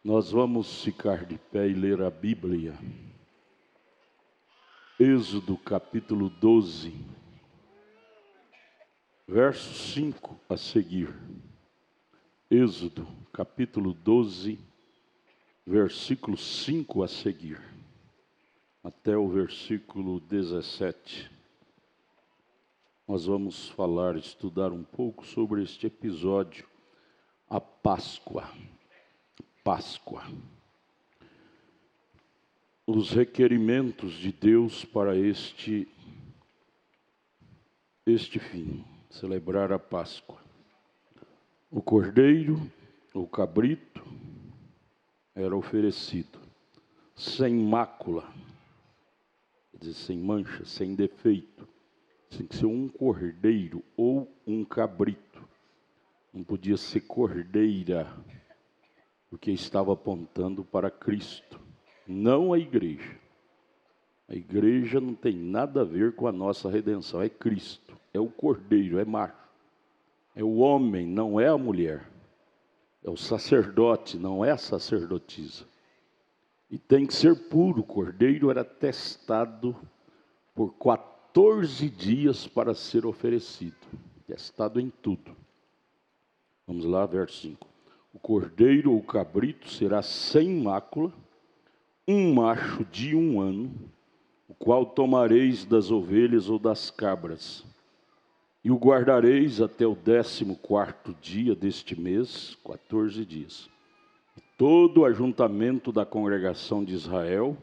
Nós vamos ficar de pé e ler a Bíblia. Êxodo capítulo 12, verso 5 a seguir. Êxodo capítulo 12, versículo 5 a seguir, até o versículo 17. Nós vamos estudar um pouco sobre este episódio, a Páscoa. Os requerimentos de Deus para este fim, celebrar a Páscoa. O cordeiro, o cabrito, era oferecido sem mácula, quer dizer, sem mancha, sem defeito. Tinha que ser um cordeiro ou um cabrito. Não podia ser cordeira, porque estava apontando para Cristo, não a igreja. A igreja não tem nada a ver com a nossa redenção, é Cristo, é o cordeiro, é macho. É o homem, não é a mulher. É o sacerdote, não é a sacerdotisa. E tem que ser puro. O cordeiro era testado por 14 dias para ser oferecido. Testado em tudo. Vamos lá, verso 5. O cordeiro ou cabrito será sem mácula, um macho de 1 ano, o qual tomareis das ovelhas ou das cabras, e o guardareis até o 14º dia deste mês, 14 dias. Todo o ajuntamento da congregação de Israel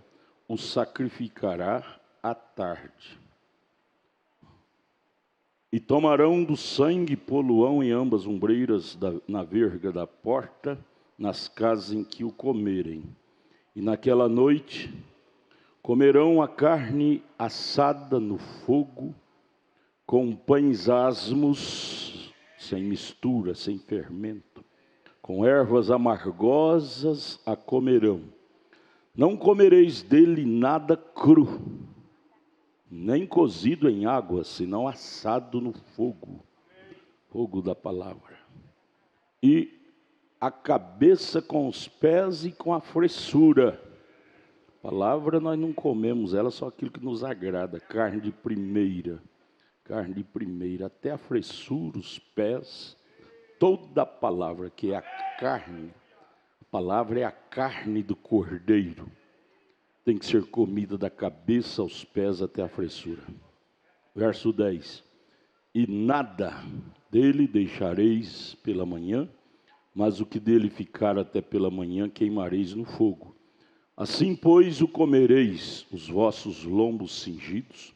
o sacrificará à tarde. E tomarão do sangue e poluão em ambas ombreiras na verga da porta, nas casas em que o comerem. E naquela noite comerão a carne assada no fogo, com pães asmos, sem mistura, sem fermento, com ervas amargosas a comerão. Não comereis dele nada cru, nem cozido em água, senão assado no fogo, fogo da palavra. E a cabeça com os pés e com a fressura. Palavra nós não comemos ela, só aquilo que nos agrada, carne de primeira, até a fressura, os pés, toda a palavra que é a carne. A palavra é a carne do cordeiro. Tem que ser comida da cabeça aos pés até a fressura. Verso 10. E nada dele deixareis pela manhã, mas o que dele ficar até pela manhã queimareis no fogo. Assim, pois, o comereis, os vossos lombos cingidos.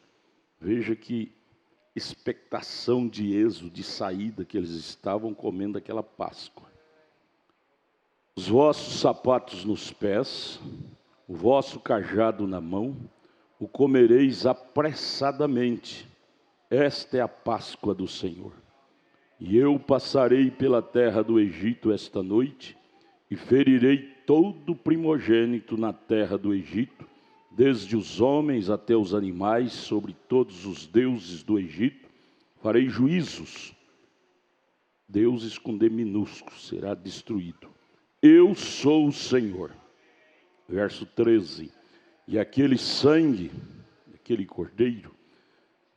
Veja que expectação de êxodo, de saída que eles estavam comendo aquela Páscoa. Os vossos sapatos nos pés, o vosso cajado na mão, o comereis apressadamente. Esta é a Páscoa do Senhor. E eu passarei pela terra do Egito esta noite, e ferirei todo primogênito na terra do Egito, desde os homens até os animais, sobre todos os deuses do Egito. Farei juízos. Deuses com D minúsculo, será destruído. Eu sou o Senhor. Verso 13. E aquele sangue, aquele cordeiro,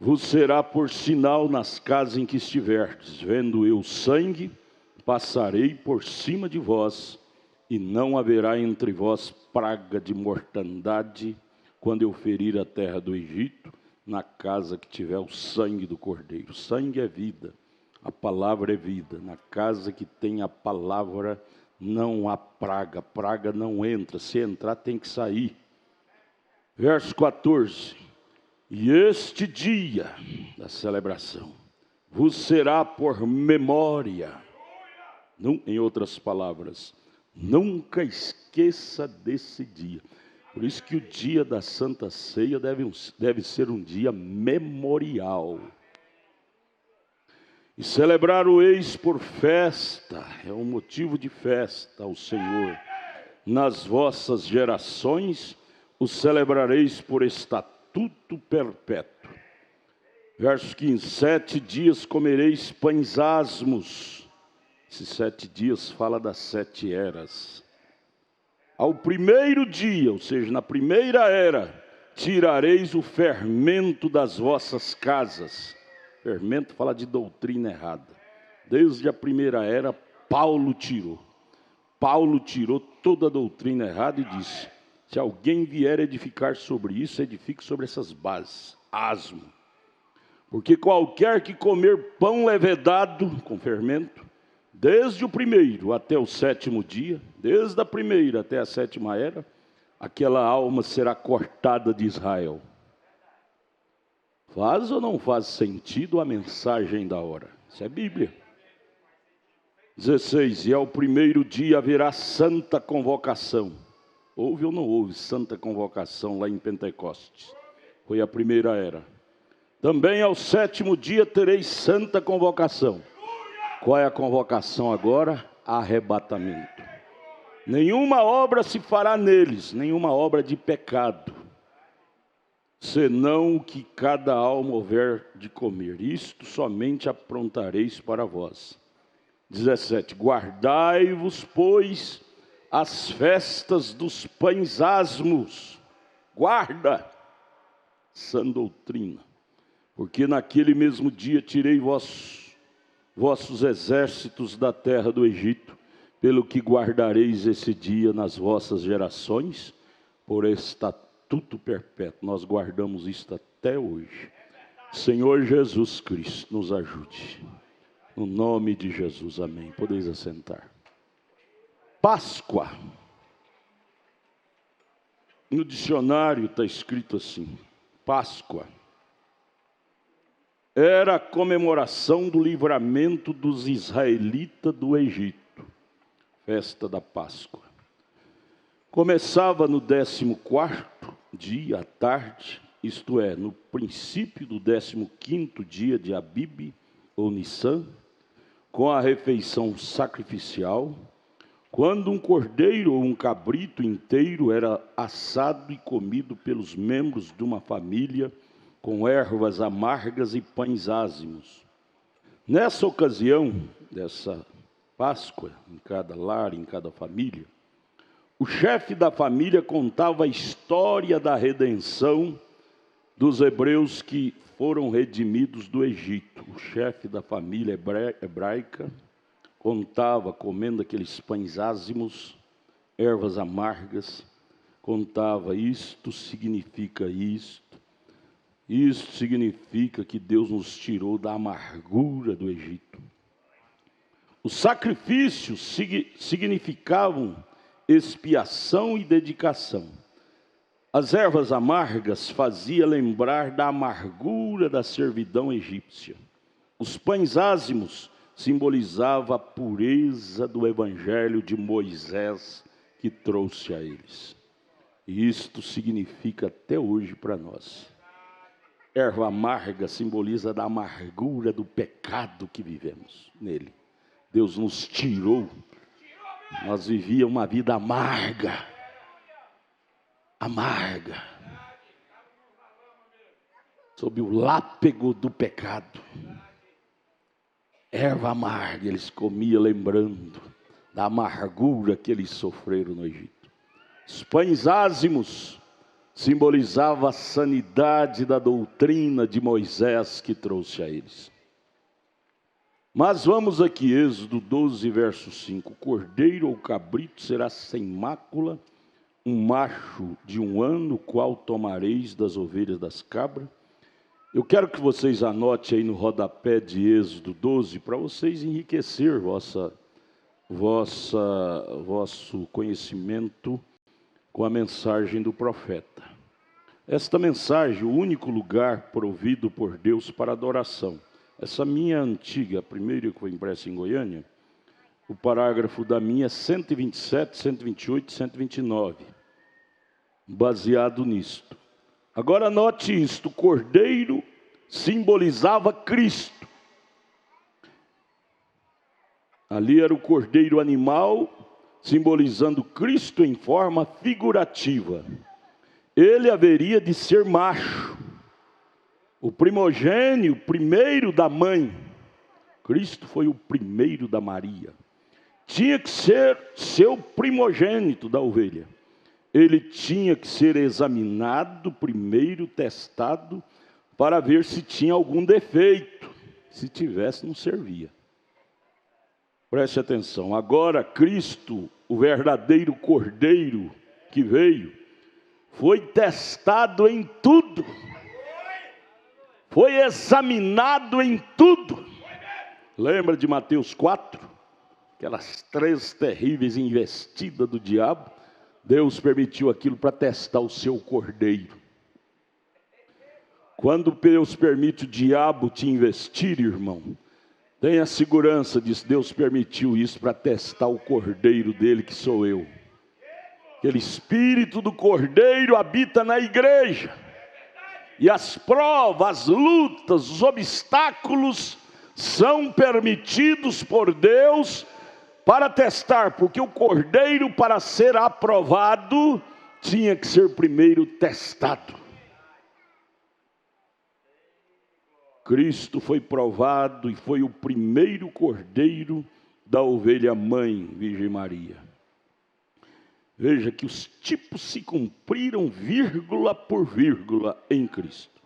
vos será por sinal nas casas em que estiverdes. Vendo eu sangue, passarei por cima de vós, e não haverá entre vós praga de mortandade, quando eu ferir a terra do Egito, na casa que tiver o sangue do cordeiro. Sangue é vida, a palavra é vida. Na casa que tem a palavra não há praga, praga não entra, se entrar tem que sair. Verso 14. E este dia da celebração vos será por memória. Em outras palavras, nunca esqueça desse dia. Por isso que o dia da Santa Ceia deve ser um dia memorial. E celebrar o eis por festa, é um motivo de festa ao Senhor. Nas vossas gerações o celebrareis por estatuto perpétuo. Verso 15, 7 dias comereis pães asmos. Esses 7 dias fala das 7 eras. Ao primeiro dia, ou seja, na primeira era, tirareis o fermento das vossas casas. Fermento fala de doutrina errada. Desde a primeira era, Paulo tirou toda a doutrina errada e disse: se alguém vier edificar sobre isso, edifique sobre essas bases. Asmo. Porque qualquer que comer pão levedado com fermento, desde o primeiro até o sétimo dia, desde a primeira até a sétima era, aquela alma será cortada de Israel. Faz ou não faz sentido a mensagem da hora? Isso é Bíblia. 16, e ao primeiro dia haverá santa convocação. Houve ou não houve santa convocação lá em Pentecostes? Foi a primeira era. Também ao sétimo dia tereis santa convocação. Qual é a convocação agora? Arrebatamento. Nenhuma obra se fará neles, nenhuma obra de pecado, senão o que cada alma houver de comer. Isto somente aprontareis para vós. 17, guardai-vos, pois, as festas dos pães asmos. Guarda, sã doutrina. Porque naquele mesmo dia tirei vossos exércitos da terra do Egito, pelo que guardareis esse dia nas vossas gerações, por estatuto perpétuo. Nós guardamos isto até hoje. Senhor Jesus Cristo, nos ajude. No nome de Jesus, amém. Podeis assentar. Páscoa. No dicionário está escrito assim: Páscoa era a comemoração do livramento dos israelitas do Egito. Festa da Páscoa. Começava no 14º dia, à tarde, isto é, no princípio do 15º dia de Abib, ou Nissan, com a refeição sacrificial, quando um cordeiro ou um cabrito inteiro era assado e comido pelos membros de uma família, com ervas amargas e pães ázimos. Nessa ocasião, dessa Páscoa, em cada lar, em cada família, o chefe da família contava a história da redenção dos hebreus que foram redimidos do Egito. O chefe da família hebraica contava, comendo aqueles pães ázimos, ervas amargas, contava: isto significa isto. Isto significa que Deus nos tirou da amargura do Egito. Os sacrifícios significavam expiação e dedicação. As ervas amargas faziam lembrar da amargura da servidão egípcia. Os pães ázimos simbolizavam a pureza do evangelho de Moisés que trouxe a eles. E isto significa até hoje para nós. Erva amarga simboliza da amargura do pecado que vivemos nele. Deus nos tirou. Nós vivíamos uma vida amarga. Amarga. Sob o lápego do pecado. Erva amarga, eles comiam lembrando da amargura que eles sofreram no Egito. Os pães ázimos simbolizava a sanidade da doutrina de Moisés que trouxe a eles. Mas vamos aqui, Êxodo 12, verso 5. O cordeiro ou cabrito será sem mácula, um macho de 1 ano, o qual tomareis das ovelhas das cabras. Eu quero que vocês anotem aí no rodapé de Êxodo 12, para vocês enriquecer vosso conhecimento com a mensagem do profeta. Esta mensagem, o único lugar provido por Deus para adoração. Essa minha antiga, a primeira que foi impressa em Goiânia, o parágrafo da minha é 127, 128 e 129, baseado nisto. Agora note isto: o cordeiro simbolizava Cristo. Ali era o cordeiro animal, simbolizando Cristo em forma figurativa. Ele haveria de ser macho, o primogênito, primeiro da mãe. Cristo foi o primeiro da Maria. tinha que ser seu primogênito da ovelha. Ele tinha que ser examinado primeiro, testado, para ver se tinha algum defeito. Se tivesse, não servia. Preste atenção. Agora, Cristo, o verdadeiro Cordeiro que veio, foi testado em tudo. Foi examinado em tudo. Lembra de Mateus 4? Aquelas 3 terríveis investidas do diabo. Deus permitiu aquilo para testar o seu cordeiro. Quando Deus permite o diabo te investir, irmão, tenha segurança disso. Deus permitiu isso para testar o cordeiro dele, que sou eu. Aquele espírito do cordeiro habita na igreja. E as provas, as lutas, os obstáculos são permitidos por Deus para testar, porque o cordeiro, para ser aprovado, tinha que ser primeiro testado. Cristo foi provado e foi o primeiro cordeiro da ovelha mãe, Virgem Maria. Veja que os tipos se cumpriram vírgula por vírgula em Cristo.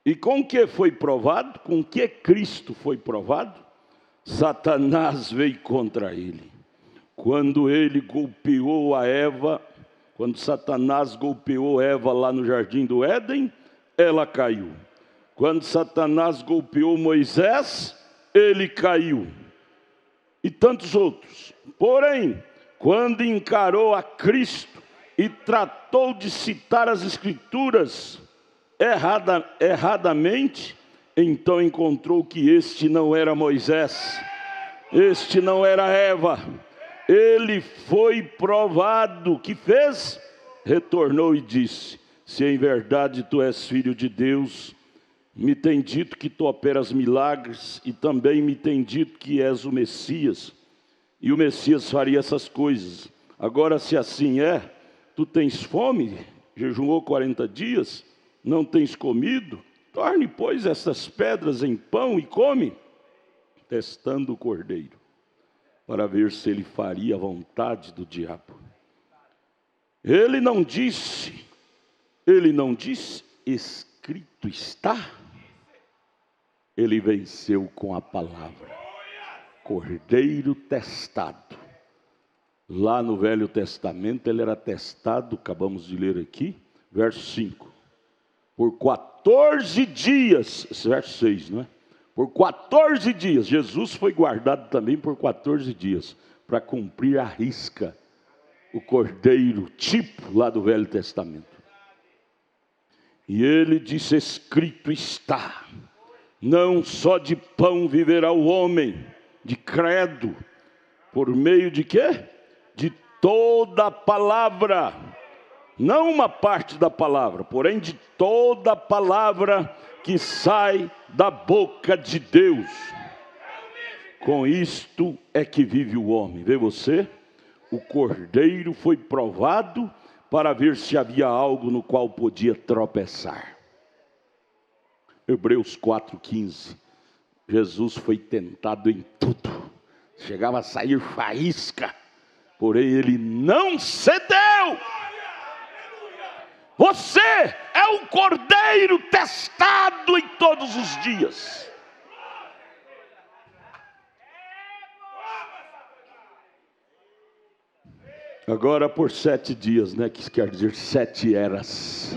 E com que foi provado? Com que Cristo foi provado? Satanás veio contra ele. Quando ele golpeou a Eva, quando Satanás golpeou Eva lá no jardim do Éden, ela caiu. Quando Satanás golpeou Moisés, ele caiu. E tantos outros. Porém, quando encarou a Cristo e tratou de citar as Escrituras erradamente, então encontrou que este não era Moisés, este não era Eva. Ele foi provado. Que fez? Retornou e disse: se em verdade tu és filho de Deus, me tem dito que tu operas milagres, e também me tem dito que és o Messias, e o Messias faria essas coisas. Agora, se assim é, tu tens fome, jejuou 40 dias, não tens comido, torne, pois, essas pedras em pão e come, testando o cordeiro, para ver se ele faria a vontade do diabo. Ele não disse, escrito está. Ele venceu com a palavra. Cordeiro testado. Lá no Velho Testamento ele era testado, acabamos de ler aqui, verso 5. Por 14 dias, verso 6, não é? Por 14 dias, Jesus foi guardado também por 14 dias, para cumprir à risca o cordeiro tipo lá do Velho Testamento. E ele disse: escrito está, não só de pão viverá o homem, de credo, por meio de quê? De toda a palavra, não uma parte da palavra, porém de toda a palavra que sai da boca de Deus. Com isto é que vive o homem. Vê você? O cordeiro foi provado para ver se havia algo no qual podia tropeçar. Hebreus 4,15. Jesus foi tentado em tudo, chegava a sair faísca, porém ele não cedeu. Você é um cordeiro testado em todos os dias. Agora por 7 dias, né? Que quer dizer 7 eras.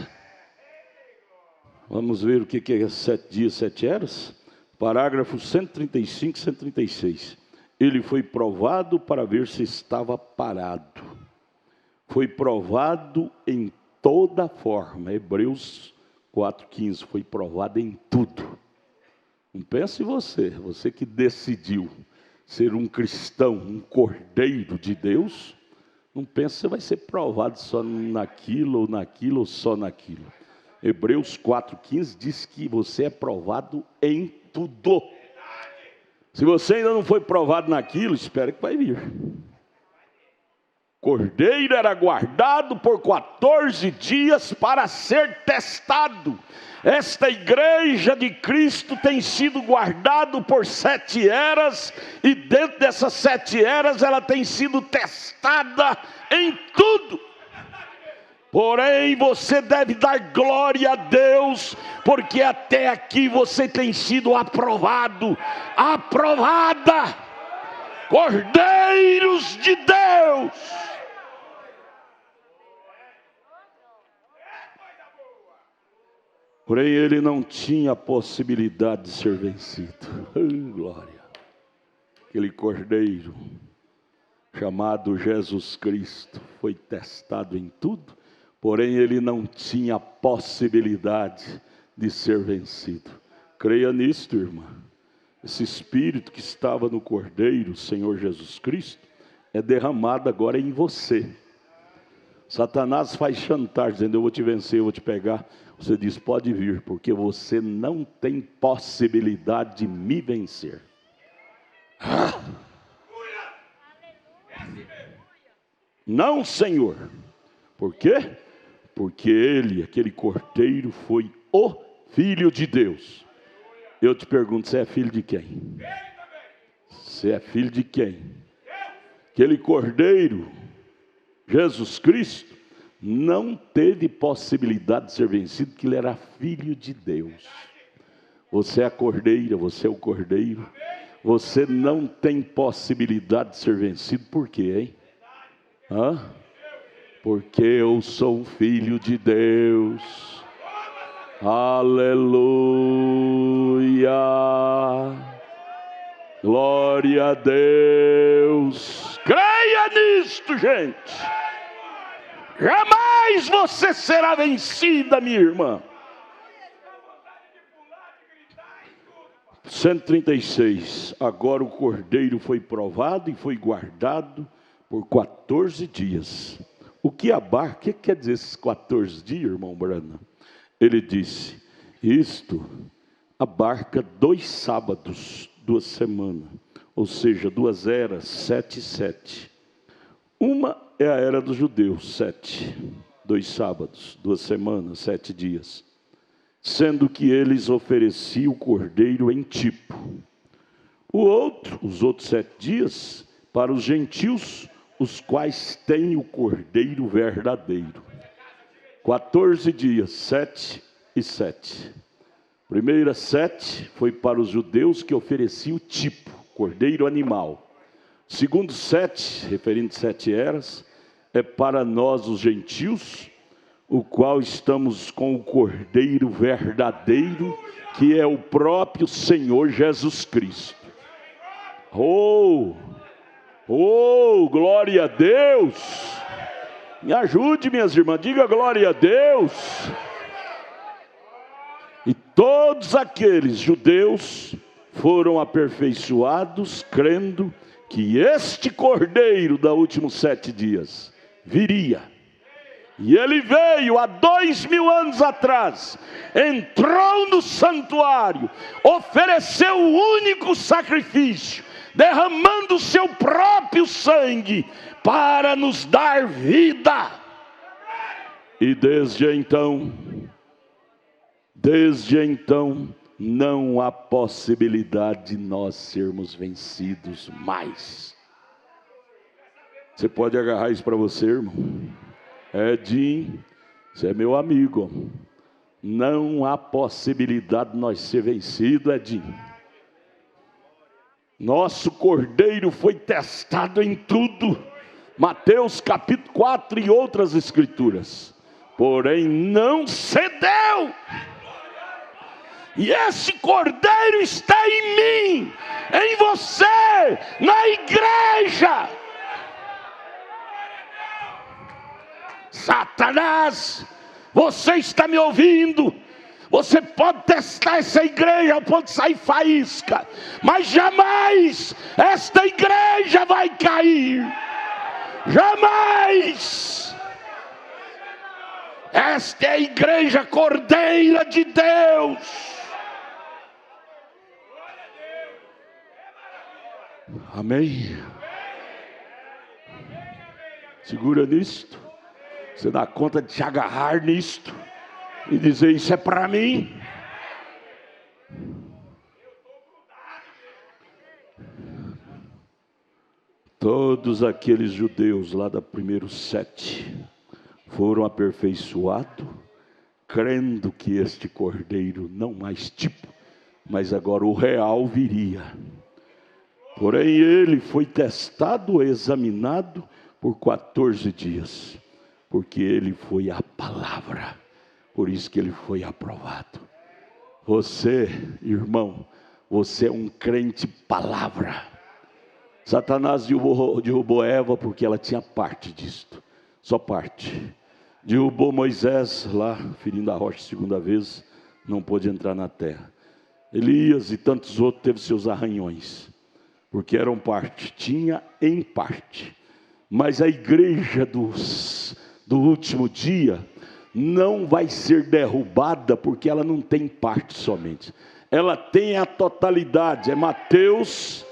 Vamos ver o que é 7 dias, 7 eras? Parágrafos 135 e 136. Ele foi provado para ver se estava parado. Foi provado em toda forma. Hebreus 4,15. Foi provado em tudo. Não pense em você. Você que decidiu ser um cristão, um cordeiro de Deus. Não pense que você vai ser provado só naquilo ou só naquilo. Hebreus 4,15 diz que você é provado em tudo. Se você ainda não foi provado naquilo, espere que vai vir. Cordeiro era guardado por 14 dias para ser testado. Esta igreja de Cristo tem sido guardado por 7 eras, e dentro dessas 7 eras ela tem sido testada em tudo. Porém, você deve dar glória a Deus, porque até aqui você tem sido aprovado, aprovada, Cordeiros de Deus. Porém, ele não tinha a possibilidade de ser vencido. Glória! Aquele cordeiro chamado Jesus Cristo foi testado em tudo, porém ele não tinha a possibilidade de ser vencido. Creia nisto, irmã. Esse Espírito que estava no cordeiro, Senhor Jesus Cristo, é derramado agora em você. Satanás faz chantagem, dizendo: eu vou te vencer, eu vou te pegar. Você diz: pode vir, porque você não tem possibilidade de me vencer. Não, Senhor. Por quê? Porque ele, aquele cordeiro, foi o Filho de Deus. Eu te pergunto: você é filho de quem? Você é filho de quem? Aquele cordeiro, Jesus Cristo, não teve possibilidade de ser vencido, porque ele era filho de Deus. Você é a cordeira, você é o cordeiro. Você não tem possibilidade de ser vencido. Por quê, hein? Porque eu sou um filho de Deus. Aleluia. Glória a Deus. Creia nisto, gente. Jamais você será vencida, minha irmã. 136. Agora o cordeiro foi provado e foi guardado por 14 dias. O que quer dizer esses 14 dias, irmão Brana? Ele disse: isto abarca 2 sábados, 2 semanas, ou seja, 2 eras, 7 e 7. Uma é a era dos judeus, 7, 2 sábados, 2 semanas, 7 dias. Sendo que eles ofereciam o cordeiro em tipo. Os outros 7 dias, para os gentios, os quais têm o cordeiro verdadeiro. 14 dias, 7 e 7. Primeira 7 foi para os judeus, que ofereciam o tipo, cordeiro animal. Segundo 7, referindo 7 eras, é para nós os gentios, o qual estamos com o cordeiro verdadeiro, que é o próprio Senhor Jesus Cristo. Oh, glória a Deus! Me ajude, minhas irmãs, diga glória a Deus. E todos aqueles judeus foram aperfeiçoados, crendo que este cordeiro da últimos 7 dias viria. E ele veio há 2000 anos atrás, entrou no santuário, ofereceu o único sacrifício, derramando o seu próprio sangue para nos dar vida. E desde então, não há possibilidade de nós sermos vencidos mais. Você pode agarrar isso para você, irmão? Edinho, você é meu amigo. Não há possibilidade de nós ser vencidos, Edinho. Nosso cordeiro foi testado em tudo. Mateus capítulo 4 e outras escrituras. Porém não cedeu. E esse cordeiro está em mim, em você, na igreja. Satanás, você está me ouvindo? Você pode testar essa igreja ao ponto de sair faísca, mas jamais esta igreja vai cair. Jamais. Esta é a igreja cordeira de Deus. Amém. Segura nisto. Você dá conta de te agarrar nisto e dizer: isso é para mim. Todos aqueles judeus lá da primeiro sete foram aperfeiçoados, crendo que este cordeiro, não mais tipo, mas agora o real viria. Porém ele foi testado, examinado por 14 dias, porque ele foi a palavra, por isso que ele foi aprovado. Você, irmão, você é um crente palavra. Satanás derrubou Eva porque ela tinha parte disto, só parte. Derrubou Moisés lá, ferindo a rocha segunda vez, não pôde entrar na terra. Elias e tantos outros teve seus arranhões, porque eram parte, tinha em parte. Mas a igreja do último dia não vai ser derrubada, porque ela não tem parte somente, ela tem a totalidade. É Mateus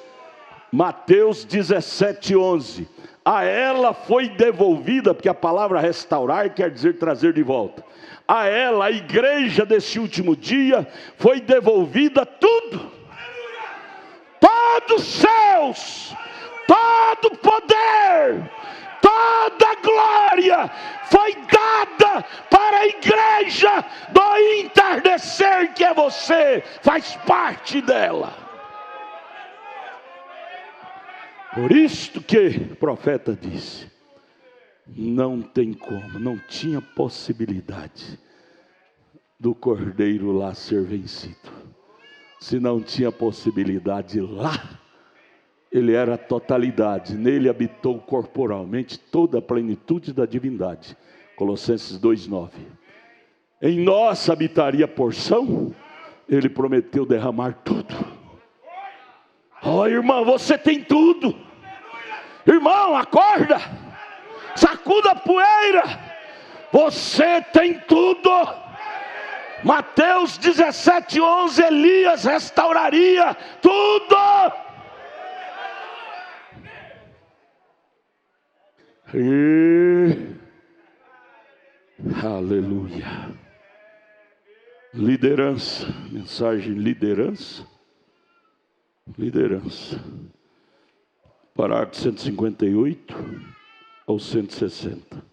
17:11. A ela foi devolvida, porque a palavra restaurar quer dizer trazer de volta. A ela, a igreja desse último dia, foi devolvida tudo. Todos os céus, todo poder, toda glória foi dada para a igreja do entardecer, que é você, faz parte dela. Por isto que o profeta disse: não tem como, não tinha possibilidade do cordeiro lá ser vencido. Se não tinha possibilidade lá, ele era a totalidade, nele habitou corporalmente toda a plenitude da divindade. Colossenses 2:9. Em nós habitaria a porção, ele prometeu derramar tudo. Oh, irmão, você tem tudo. Irmão, acorda, sacuda a poeira, você tem tudo. Mateus 17:11, Elias restauraria tudo. Aleluia. Liderança, mensagem liderança. Liderança. Parágrafo 158 ao 160.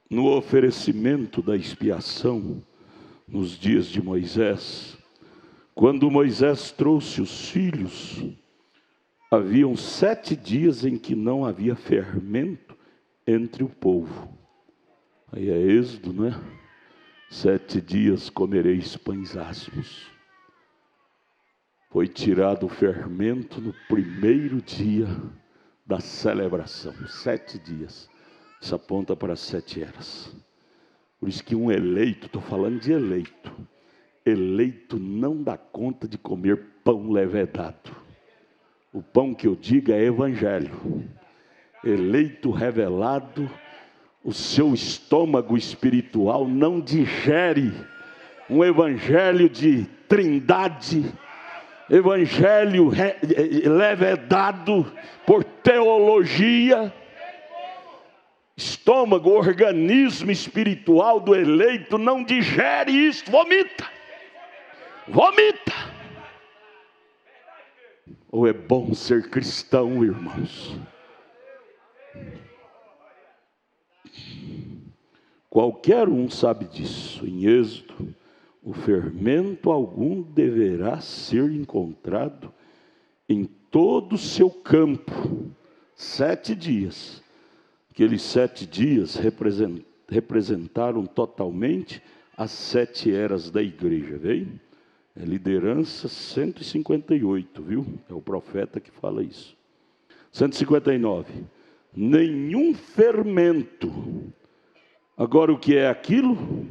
No oferecimento da expiação, nos dias de Moisés, quando Moisés trouxe os filhos, haviam 7 dias em que não havia fermento entre o povo. Aí é Êxodo, não é? 7 dias comereis pães asmos. Foi tirado o fermento no primeiro dia da celebração. 7 dias. Isso aponta para 7 eras. Por isso que um eleito, estou falando de eleito, eleito não dá conta de comer pão levedado. O pão que eu digo é evangelho. Eleito, revelado, o seu estômago espiritual não digere um evangelho de trindade, evangelho levedado por teologia. Estômago, organismo espiritual do eleito não digere isso, vomita. Ou é bom ser cristão, irmãos? Qualquer um sabe disso. Em Êxodo, o fermento algum deverá ser encontrado em todo o seu campo. 7 dias. Aqueles 7 dias representaram totalmente as 7 eras da igreja, veio? É liderança 158, viu? É o profeta que fala isso. 159. Nenhum fermento. Agora, o que é aquilo? O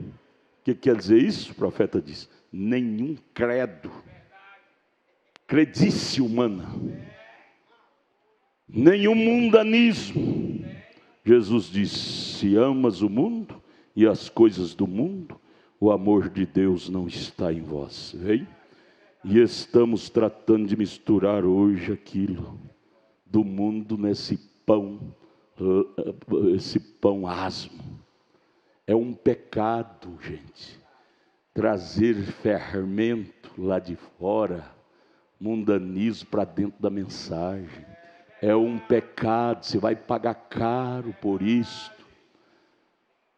que quer dizer isso? O profeta diz: nenhum credo, credice humana, nenhum mundanismo. Jesus disse: se amas o mundo e as coisas do mundo, o amor de Deus não está em vós. Vem? E estamos tratando de misturar hoje aquilo do mundo nesse pão esse pão asmo. É um pecado, gente, trazer fermento lá de fora, mundanismo para dentro da mensagem. É um pecado, você vai pagar caro por isso.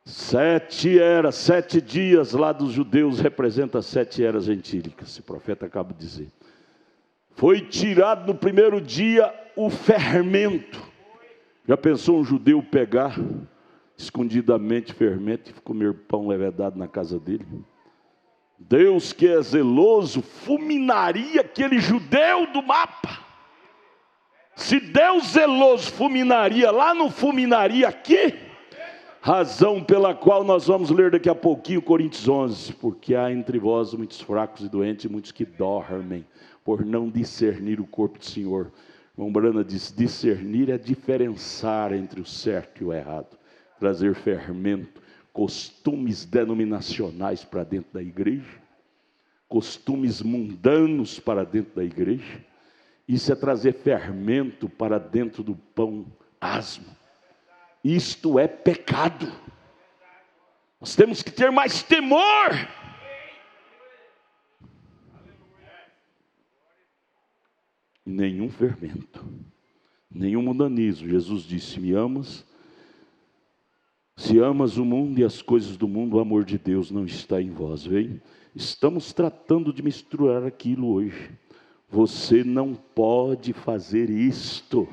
7 dias lá dos judeus representa 7 eras gentílicas, esse profeta acaba de dizer. Foi tirado no primeiro dia o fermento. Já pensou um judeu pegar escondidamente fermento e comer pão levedado na casa dele? Deus, que é zeloso, fulminaria aquele judeu do mapa. Se Deus zeloso fulminaria lá, não fulminaria aqui? Razão pela qual nós vamos ler daqui a pouquinho Coríntios 11. Porque há entre vós muitos fracos e doentes, e muitos que dormem, por não discernir o corpo do Senhor. Irmão Brana diz, discernir é diferenciar entre o certo e o errado. Trazer fermento, costumes denominacionais para dentro da igreja, costumes mundanos para dentro da igreja. Isso é trazer fermento para dentro do pão asmo. Isto é pecado. Nós temos que ter mais temor. Nenhum fermento, nenhum mundanismo. Jesus disse, me amas? Se amas o mundo e as coisas do mundo, o amor de Deus não está em vós. Vem? Estamos tratando de misturar aquilo hoje. Você não pode fazer isto.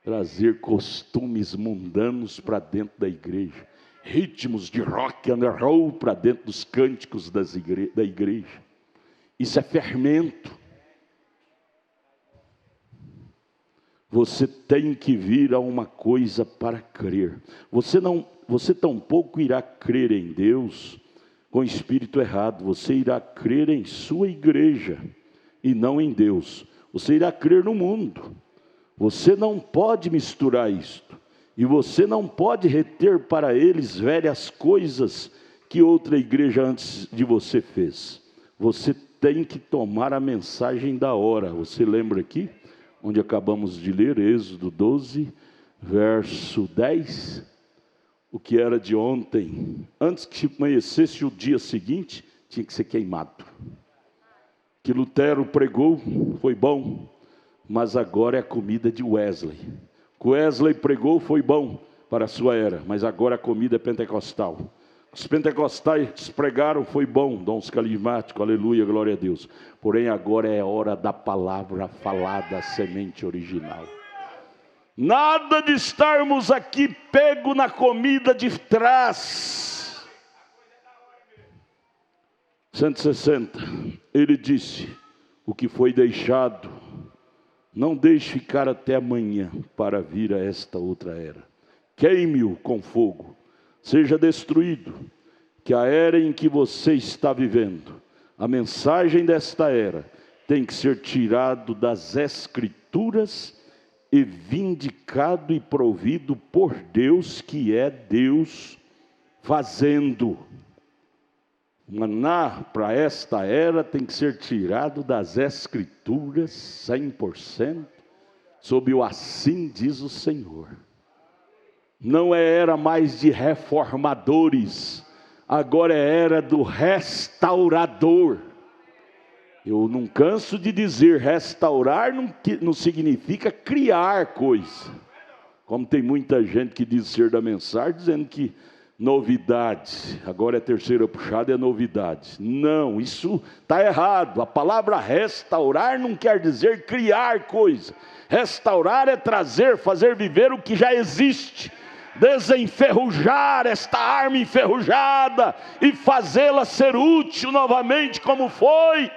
Trazer costumes mundanos para dentro da igreja. Ritmos de rock and roll para dentro dos cânticos da igreja. Isso é fermento. Você tem que vir a uma coisa para crer. Você tampouco irá crer em Deus com espírito errado. Você irá crer em sua igreja e não em Deus. Você irá crer no mundo. Você não pode misturar isto. E você não pode reter para eles velhas coisas que outra igreja antes de você fez. Você tem que tomar a mensagem da hora. Você lembra aqui? Onde acabamos de ler, Êxodo 12, verso 10. O que era de ontem, antes que amanhecesse o dia seguinte, tinha que ser queimado. Que Lutero pregou, foi bom, mas agora é a comida de Wesley. O Wesley pregou, foi bom para a sua era, mas agora a comida é pentecostal. Os pentecostais pregaram, foi bom, dons carismáticos, aleluia, glória a Deus. Porém agora é hora da palavra falada, a semente original. Nada de estarmos aqui pego na comida de trás. 160, ele disse, o que foi deixado, não deixe ficar até amanhã para vir a esta outra era. Queime-o com fogo. Seja destruído, que a era em que você está vivendo, a mensagem desta era, tem que ser tirado das Escrituras e vindicado e provido por Deus, que é Deus fazendo. O maná para esta era tem que ser tirado das Escrituras 100%, sob o assim diz o Senhor. Não é era mais de reformadores, agora é era do restaurador. Eu não canso de dizer, restaurar não significa criar coisa. Como tem muita gente que diz ser da mensagem, dizendo que novidade, agora é terceira puxada, é novidade. Não, isso está errado. A palavra restaurar não quer dizer criar coisa. Restaurar é trazer, fazer viver o que já existe. Desenferrujar esta arma enferrujada e fazê-la ser útil novamente como foi.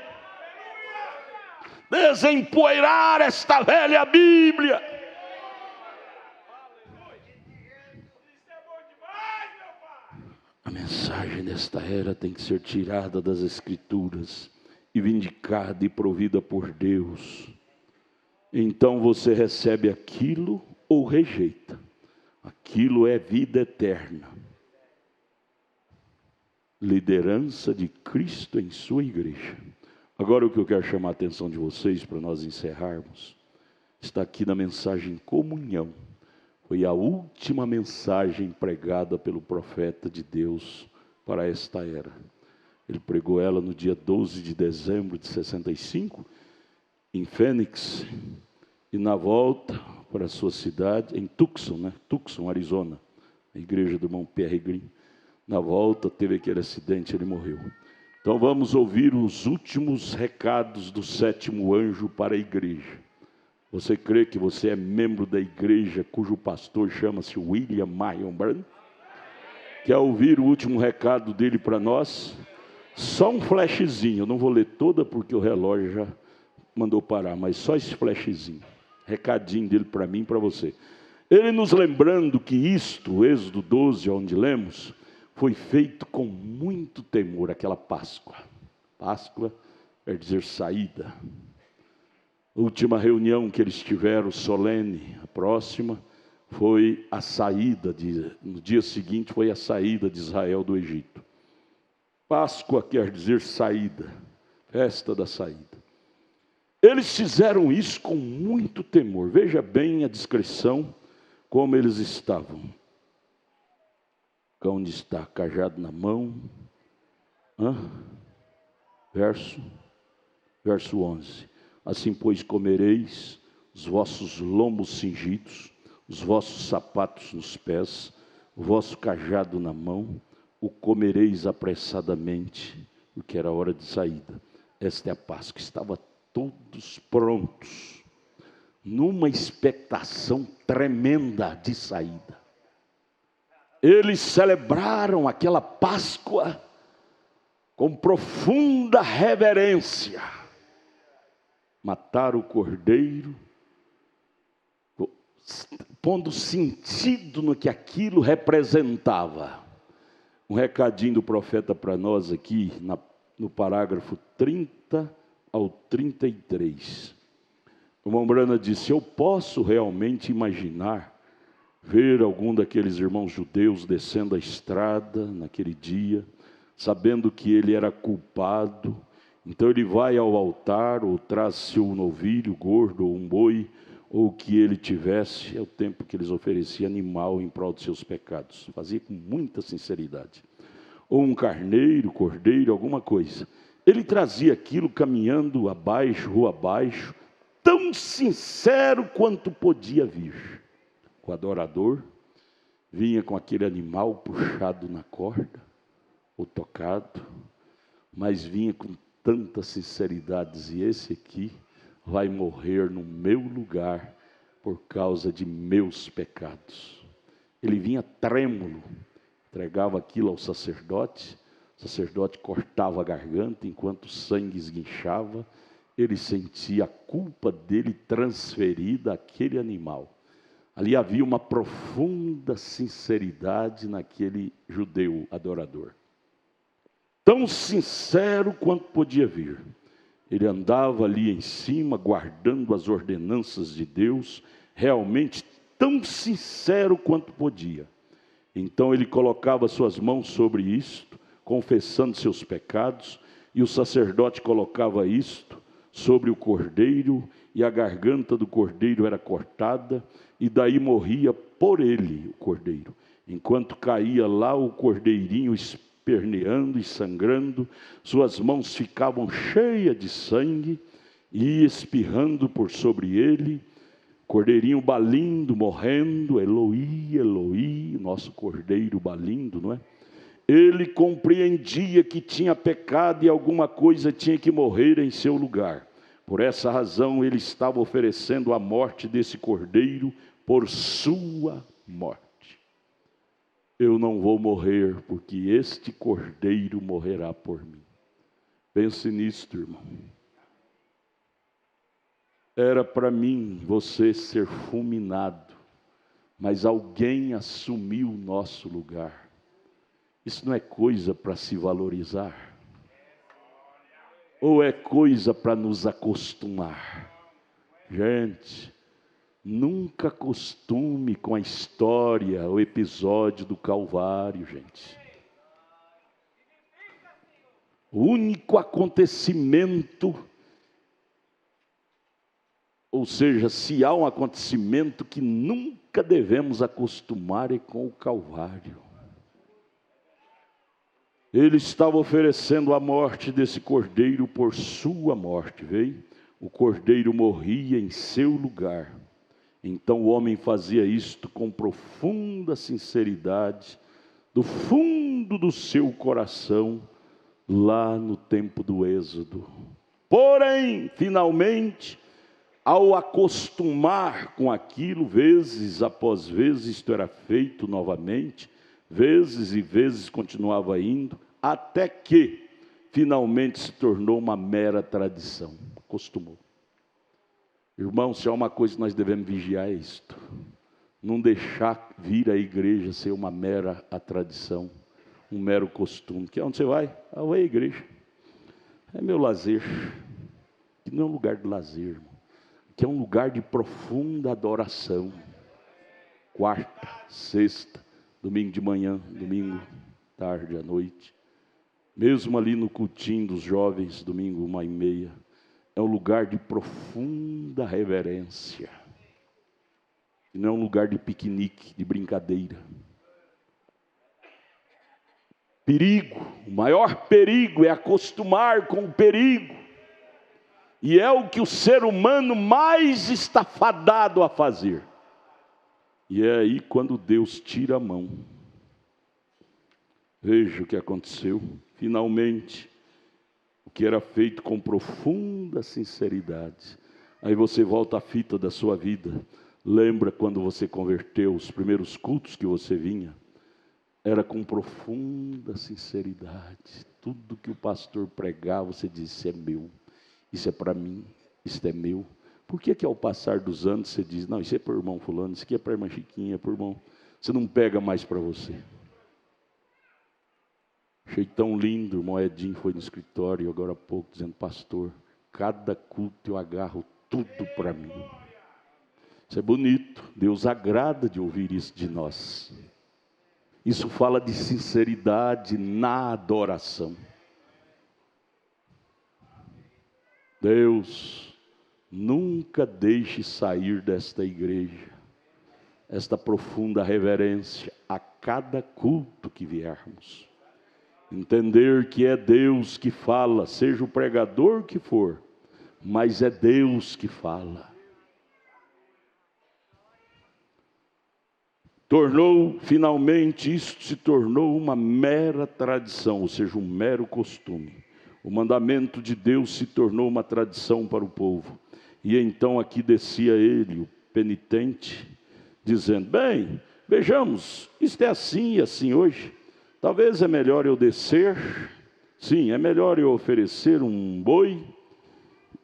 Desempoeirar esta velha Bíblia. A mensagem desta era tem que ser tirada das Escrituras e vindicada e provida por Deus. Então você recebe aquilo ou rejeita. Aquilo é vida eterna. Liderança de Cristo em sua igreja. Agora o que eu quero chamar a atenção de vocês para nós encerrarmos, está aqui na mensagem comunhão. Foi a última mensagem pregada pelo profeta de Deus para esta era. Ele pregou ela no dia 12 de dezembro de 65, em Phoenix, e na volta para a sua cidade, em Tucson, Tucson, Arizona, a igreja do irmão Pierre Green. Na volta teve aquele acidente, ele morreu. Então vamos ouvir os últimos recados do sétimo anjo para a igreja. Você crê que você é membro da igreja cujo pastor chama-se William Marion Branham? Quer ouvir o último recado dele para nós? Só um flashzinho, eu não vou ler toda porque o relógio já mandou parar, mas só esse flashzinho, recadinho dele para mim e para você. Ele nos lembrando que isto, o Êxodo 12, onde lemos, foi feito com muito temor, aquela Páscoa. Páscoa quer dizer saída. A última reunião que eles tiveram, solene, a próxima, foi a saída, no dia seguinte foi a saída de Israel do Egito. Páscoa quer dizer saída, festa da saída. Eles fizeram isso com muito temor. Veja bem a descrição, como eles estavam. Onde está? Cajado na mão. Verso 11. Assim, pois, comereis os vossos lombos cingidos, os vossos sapatos nos pés, o vosso cajado na mão, o comereis apressadamente, porque era hora de saída. Esta é a Páscoa. Estava todos prontos, numa expectação tremenda de saída. Eles celebraram aquela Páscoa com profunda reverência. Mataram o cordeiro, pondo sentido no que aquilo representava. Um recadinho do profeta para nós aqui, no parágrafo 30 ao 33. O irmão Branham disse: eu posso realmente imaginar ver algum daqueles irmãos judeus descendo a estrada naquele dia, sabendo que ele era culpado. Então ele vai ao altar, ou traz seu novilho gordo, ou um boi, ou o que ele tivesse. É o tempo que eles ofereciam animal em prol de seus pecados. Fazia com muita sinceridade. Ou um carneiro, cordeiro, alguma coisa. Ele trazia aquilo caminhando abaixo, rua abaixo, tão sincero quanto podia vir. O adorador vinha com aquele animal puxado na corda, ou tocado, mas vinha com tanta sinceridade, dizia: esse aqui vai morrer no meu lugar por causa de meus pecados. Ele vinha trêmulo, entregava aquilo ao sacerdote, o sacerdote cortava a garganta enquanto o sangue esguinchava. Ele sentia a culpa dele transferida àquele animal. Ali havia uma profunda sinceridade naquele judeu adorador. Tão sincero quanto podia vir. Ele andava ali em cima, guardando as ordenanças de Deus, realmente tão sincero quanto podia. Então ele colocava suas mãos sobre isto, confessando seus pecados, e o sacerdote colocava isto sobre o cordeiro, e a garganta do cordeiro era cortada, e daí morria por ele o cordeiro. Enquanto caía lá o cordeirinho esperneando e sangrando, suas mãos ficavam cheias de sangue, e espirrando por sobre ele, cordeirinho balindo, morrendo, Eloi, Eloi, nosso cordeiro balindo, não é? Ele compreendia que tinha pecado e alguma coisa tinha que morrer em seu lugar. Por essa razão ele estava oferecendo a morte desse cordeiro por sua morte. Eu não vou morrer, porque este cordeiro morrerá por mim. Pense nisto, irmão. Era para mim, você ser fulminado, mas alguém assumiu o nosso lugar. Isso não é coisa para se valorizar? Ou é coisa para nos acostumar? Gente, nunca acostume com a história, o episódio do Calvário, gente. O único acontecimento, ou seja, se há um acontecimento que nunca nunca devemos acostumar é com o Calvário. Ele estava oferecendo a morte desse cordeiro por sua morte, veio? O cordeiro morria em seu lugar. Então o homem fazia isto com profunda sinceridade, do fundo do seu coração, lá no tempo do Êxodo. Porém, finalmente, ao acostumar com aquilo, vezes após vezes, isto era feito novamente, vezes e vezes continuava indo, até que finalmente se tornou uma mera tradição. Acostumou. Irmãos, se há uma coisa que nós devemos vigiar é isto: não deixar vir a igreja ser uma mera tradição, um mero costume. Que onde você vai? Ah, vai à igreja. É meu lazer. Que não é um lugar de lazer, irmão. Que é um lugar de profunda adoração. Quarta, sexta, domingo de manhã, domingo tarde, à noite. Mesmo ali no cultinho dos jovens, domingo 1h30. É um lugar de profunda reverência. E não é um lugar de piquenique, de brincadeira. Perigo, o maior perigo é acostumar com o perigo. E é o que o ser humano mais está fadado a fazer. E é aí quando Deus tira a mão. Veja o que aconteceu. Finalmente, o que era feito com profunda sinceridade. Aí você volta à fita da sua vida. Lembra quando você converteu, os primeiros cultos que você vinha? Era com profunda sinceridade. Tudo que o pastor pregava, você disse: é meu. Isso é para mim, isso é meu. Por que ao passar dos anos você diz: não, isso é para o irmão fulano, isso aqui é para a irmã Chiquinha, é para o irmão... Você não pega mais para você. Achei tão lindo, o irmão Edinho foi no escritório agora há pouco dizendo: pastor, cada culto eu agarro tudo para mim. Isso é bonito, Deus agrada de ouvir isso de nós. Isso fala de sinceridade na adoração. Deus, nunca deixe sair desta igreja esta profunda reverência a cada culto que viermos. Entender que é Deus que fala, seja o pregador que for, mas é Deus que fala. Finalmente, isto se tornou uma mera tradição, ou seja, um mero costume. O mandamento de Deus se tornou uma tradição para o povo. E então aqui descia ele, o penitente, dizendo: bem, vejamos, isto é assim e assim hoje. Talvez é melhor eu descer, sim, é melhor eu oferecer um boi.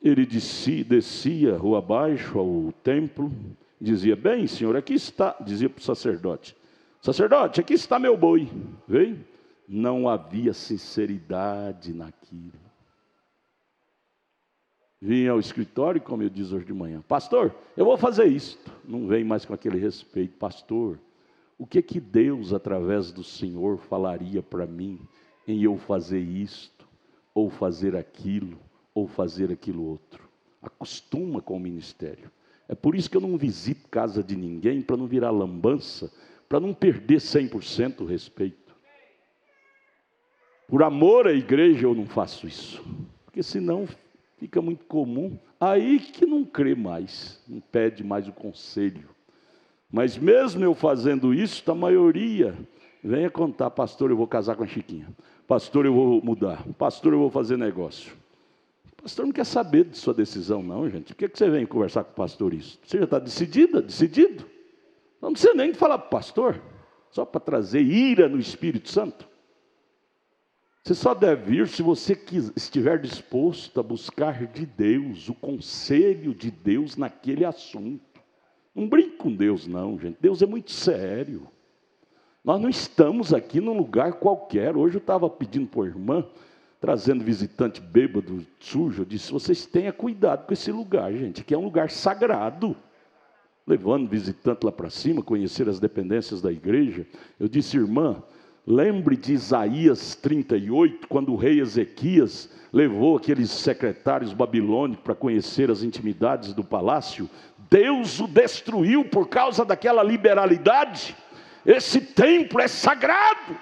Ele descia rua abaixo ao templo, dizia: bem, senhor, aqui está, dizia para o sacerdote: sacerdote, aqui está meu boi. Veio? Não havia sinceridade naquilo. Vinha ao escritório, como eu disse hoje de manhã: pastor, eu vou fazer isto. Não vem mais com aquele respeito: pastor, o que Deus, através do Senhor, falaria para mim em eu fazer isto, ou fazer aquilo, ou fazer aquilo outro? Acostuma com o ministério. É por isso que eu não visito casa de ninguém, para não virar lambança, para não perder 100% o respeito. Por amor à igreja eu não faço isso, porque senão fica muito comum. Aí que não crê mais, não pede mais o conselho. Mas mesmo eu fazendo isso, a maioria venha contar: pastor, eu vou casar com a Chiquinha, pastor, eu vou mudar, pastor, eu vou fazer negócio. O pastor não quer saber de sua decisão não, gente. Por que você vem conversar com o pastor isso? Você já está decidido? Não precisa nem falar para o pastor, só para trazer ira no Espírito Santo. Você só deve vir se você estiver disposto a buscar de Deus, o conselho de Deus naquele assunto. Não brinque com Deus não, gente. Deus é muito sério. Nós não estamos aqui num lugar qualquer. Hoje eu estava pedindo para a irmã, trazendo visitante bêbado, sujo, eu disse: vocês tenham cuidado com esse lugar, gente, que é um lugar sagrado. Levando visitante lá para cima, conhecer as dependências da igreja. Eu disse: irmã, Lembre de Isaías 38, quando o rei Ezequias levou aqueles secretários babilônicos para conhecer as intimidades do palácio. Deus o destruiu por causa daquela liberalidade. Esse templo é sagrado.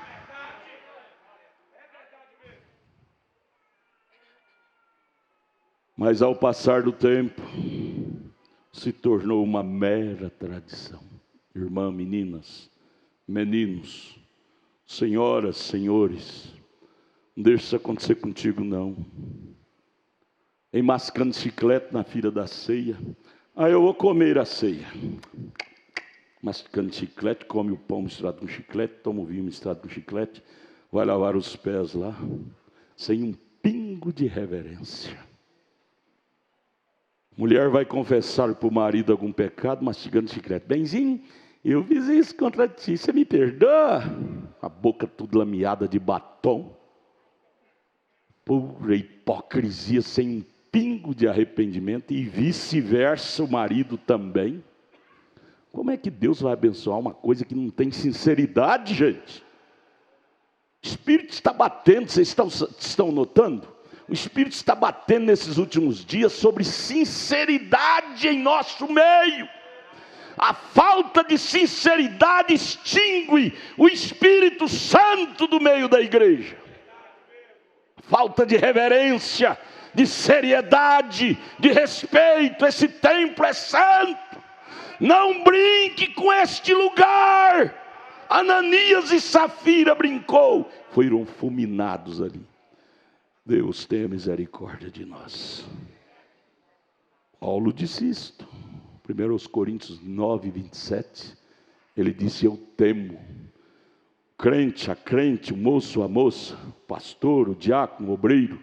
Mas ao passar do tempo, se tornou uma mera tradição. Irmã, meninas, meninos, senhoras, senhores, não deixe isso acontecer contigo não. Em mascando chiclete na fila da ceia. Eu vou comer a ceia. Mascando chiclete, come o pão misturado com chiclete, toma o vinho misturado com chiclete, vai lavar os pés lá, sem um pingo de reverência. Mulher vai confessar para o marido algum pecado, mastigando chiclete. Benzinho, eu fiz isso contra ti, você me perdoa? A boca tudo lameada de batom. Pura hipocrisia, sem um pingo de arrependimento. E vice-versa, o marido também. Como é que Deus vai abençoar uma coisa que não tem sinceridade, gente? O Espírito está batendo, vocês estão notando? O Espírito está batendo nesses últimos dias sobre sinceridade em nosso meio. A falta de sinceridade extingue o Espírito Santo do meio da igreja. Falta de reverência, de seriedade, de respeito. Esse templo é santo. Não brinque com este lugar. Ananias e Safira brincou. Foram fulminados ali. Deus tenha misericórdia de nós. Paulo disse isto. 1 Coríntios 9, 27. Ele disse, eu temo. Crente, a crente, o moço, a moça, o pastor, o diácono, o obreiro.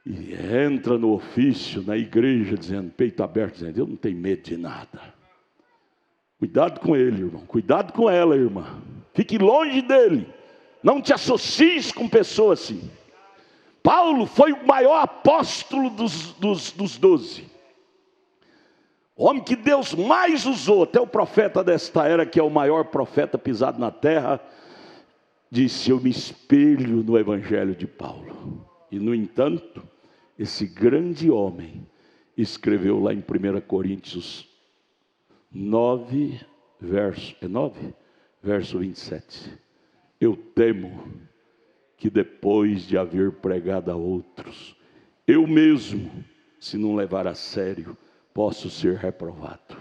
E entra no ofício, na igreja, dizendo, peito aberto, dizendo, eu não tenho medo de nada. Cuidado com ele, irmão. Cuidado com ela, irmã. Fique longe dele. Não te associes com pessoas assim. Paulo foi o maior apóstolo dos 12. O homem que Deus mais usou, até o profeta desta era, que é o maior profeta pisado na terra, disse, eu me espelho no evangelho de Paulo. E no entanto, esse grande homem escreveu lá em 1 Coríntios 9, verso 27. Eu temo que depois de haver pregado a outros, eu mesmo, se não levar a sério, posso ser reprovado.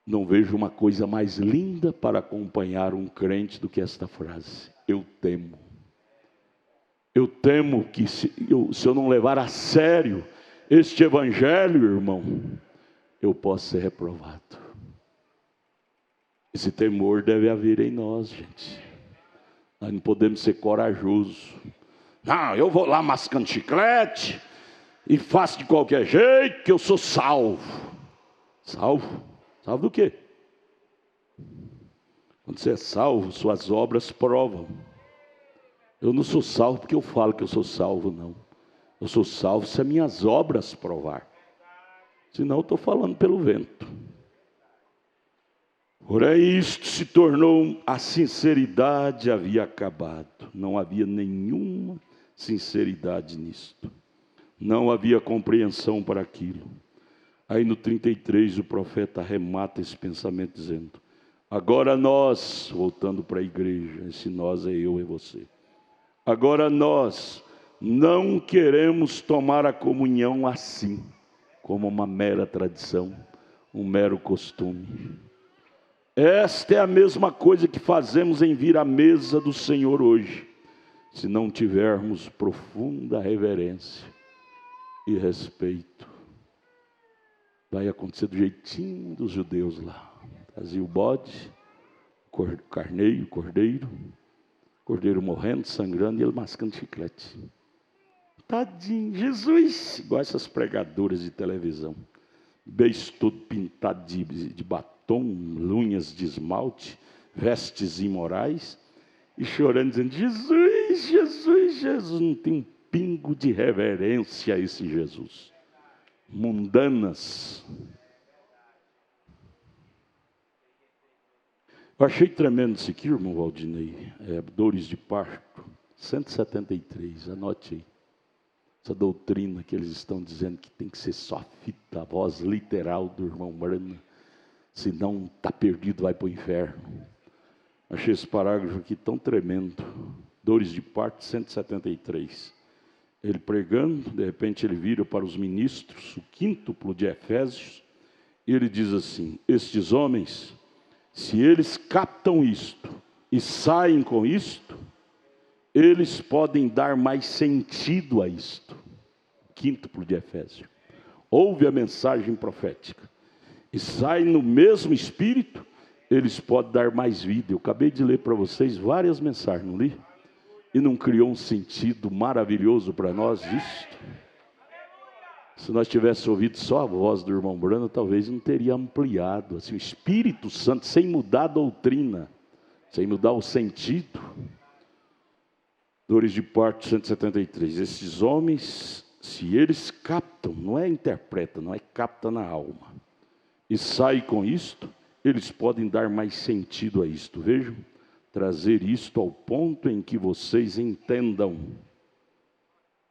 Não vejo uma coisa mais linda para acompanhar um crente do que esta frase. Eu temo. Eu temo que se eu não levar a sério este evangelho, irmão, eu posso ser reprovado. Esse temor deve haver em nós, gente. Nós não podemos ser corajosos. Não, eu vou lá mascando chiclete e faço de qualquer jeito que eu sou salvo. Salvo? Salvo do quê? Quando você é salvo, suas obras provam. Eu não sou salvo porque eu falo que eu sou salvo, não. Eu sou salvo se as minhas obras provar. Senão eu estou falando pelo vento. Porém, isto se tornou, a sinceridade havia acabado. Não havia nenhuma sinceridade nisto. Não havia compreensão para aquilo. Aí no 33 o profeta arremata esse pensamento dizendo, agora nós, voltando para a igreja, esse nós é eu e você. Agora nós não queremos tomar a comunhão assim, como uma mera tradição, um mero costume. Esta é a mesma coisa que fazemos em vir à mesa do Senhor hoje, se não tivermos profunda reverência e respeito. Vai acontecer do jeitinho dos judeus lá. Trazia o bode, o cordeiro morrendo, sangrando, e ele mascando chiclete. Tadinho, Jesus, igual essas pregadoras de televisão. Beijo todo pintado de batom, unhas de esmalte, vestes imorais, e chorando, dizendo, Jesus, Jesus, Jesus. Não tem um pingo de reverência a esse Jesus. Mundanas. Eu achei tremendo isso aqui, irmão Valdinei. Dores de parto, 173, anote aí. Essa doutrina que eles estão dizendo que tem que ser só a fita, a voz literal do irmão Brana. Senão está perdido, vai para o inferno. Achei esse parágrafo aqui tão tremendo. Dores de parto, 173. Ele pregando, de repente ele vira para os ministros, o quíntuplo de Efésios, e ele diz assim: estes homens, se eles captam isto e saem com isto, eles podem dar mais sentido a isto. Quíntuplo de Efésios. Ouve a mensagem profética e sai no mesmo espírito, eles podem dar mais vida. Eu acabei de ler para vocês várias mensagens, não li? E não criou um sentido maravilhoso para nós isto? Se nós tivéssemos ouvido só a voz do irmão Brana, talvez não teria ampliado. Assim, o Espírito Santo, sem mudar a doutrina, sem mudar o sentido. Dores de parto, 173. Esses homens, se eles captam, não é interpretam, não é capta na alma, e saem com isto, eles podem dar mais sentido a isto. Vejam, trazer isto ao ponto em que vocês entendam.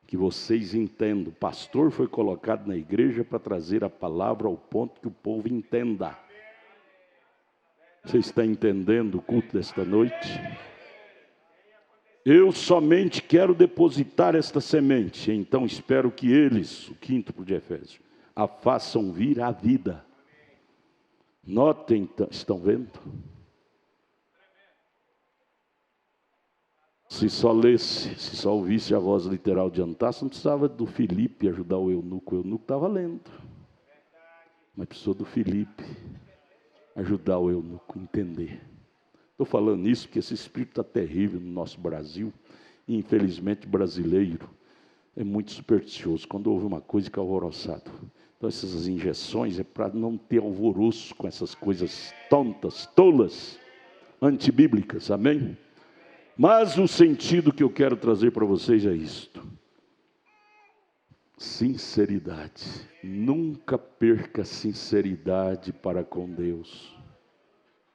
Que vocês entendam. O pastor foi colocado na igreja para trazer a palavra ao ponto que o povo entenda. Você está entendendo o culto desta noite? Eu somente quero depositar esta semente, então espero que eles, o quíntuplo de Efésios, a façam vir à vida. Notem, estão vendo? Se só lesse, se só ouvisse a voz literal de Antácio, não precisava do Filipe ajudar o eunuco estava lendo. Mas precisou do Filipe ajudar o eunuco a entender. Estou falando isso porque esse espírito está terrível no nosso Brasil, e infelizmente brasileiro é muito supersticioso. Quando ouve uma coisa, fica alvoroçado. Então essas injeções é para não ter alvoroço com essas coisas tontas, tolas, antibíblicas, amém? Mas o sentido que eu quero trazer para vocês é isto: sinceridade. Nunca perca sinceridade para com Deus.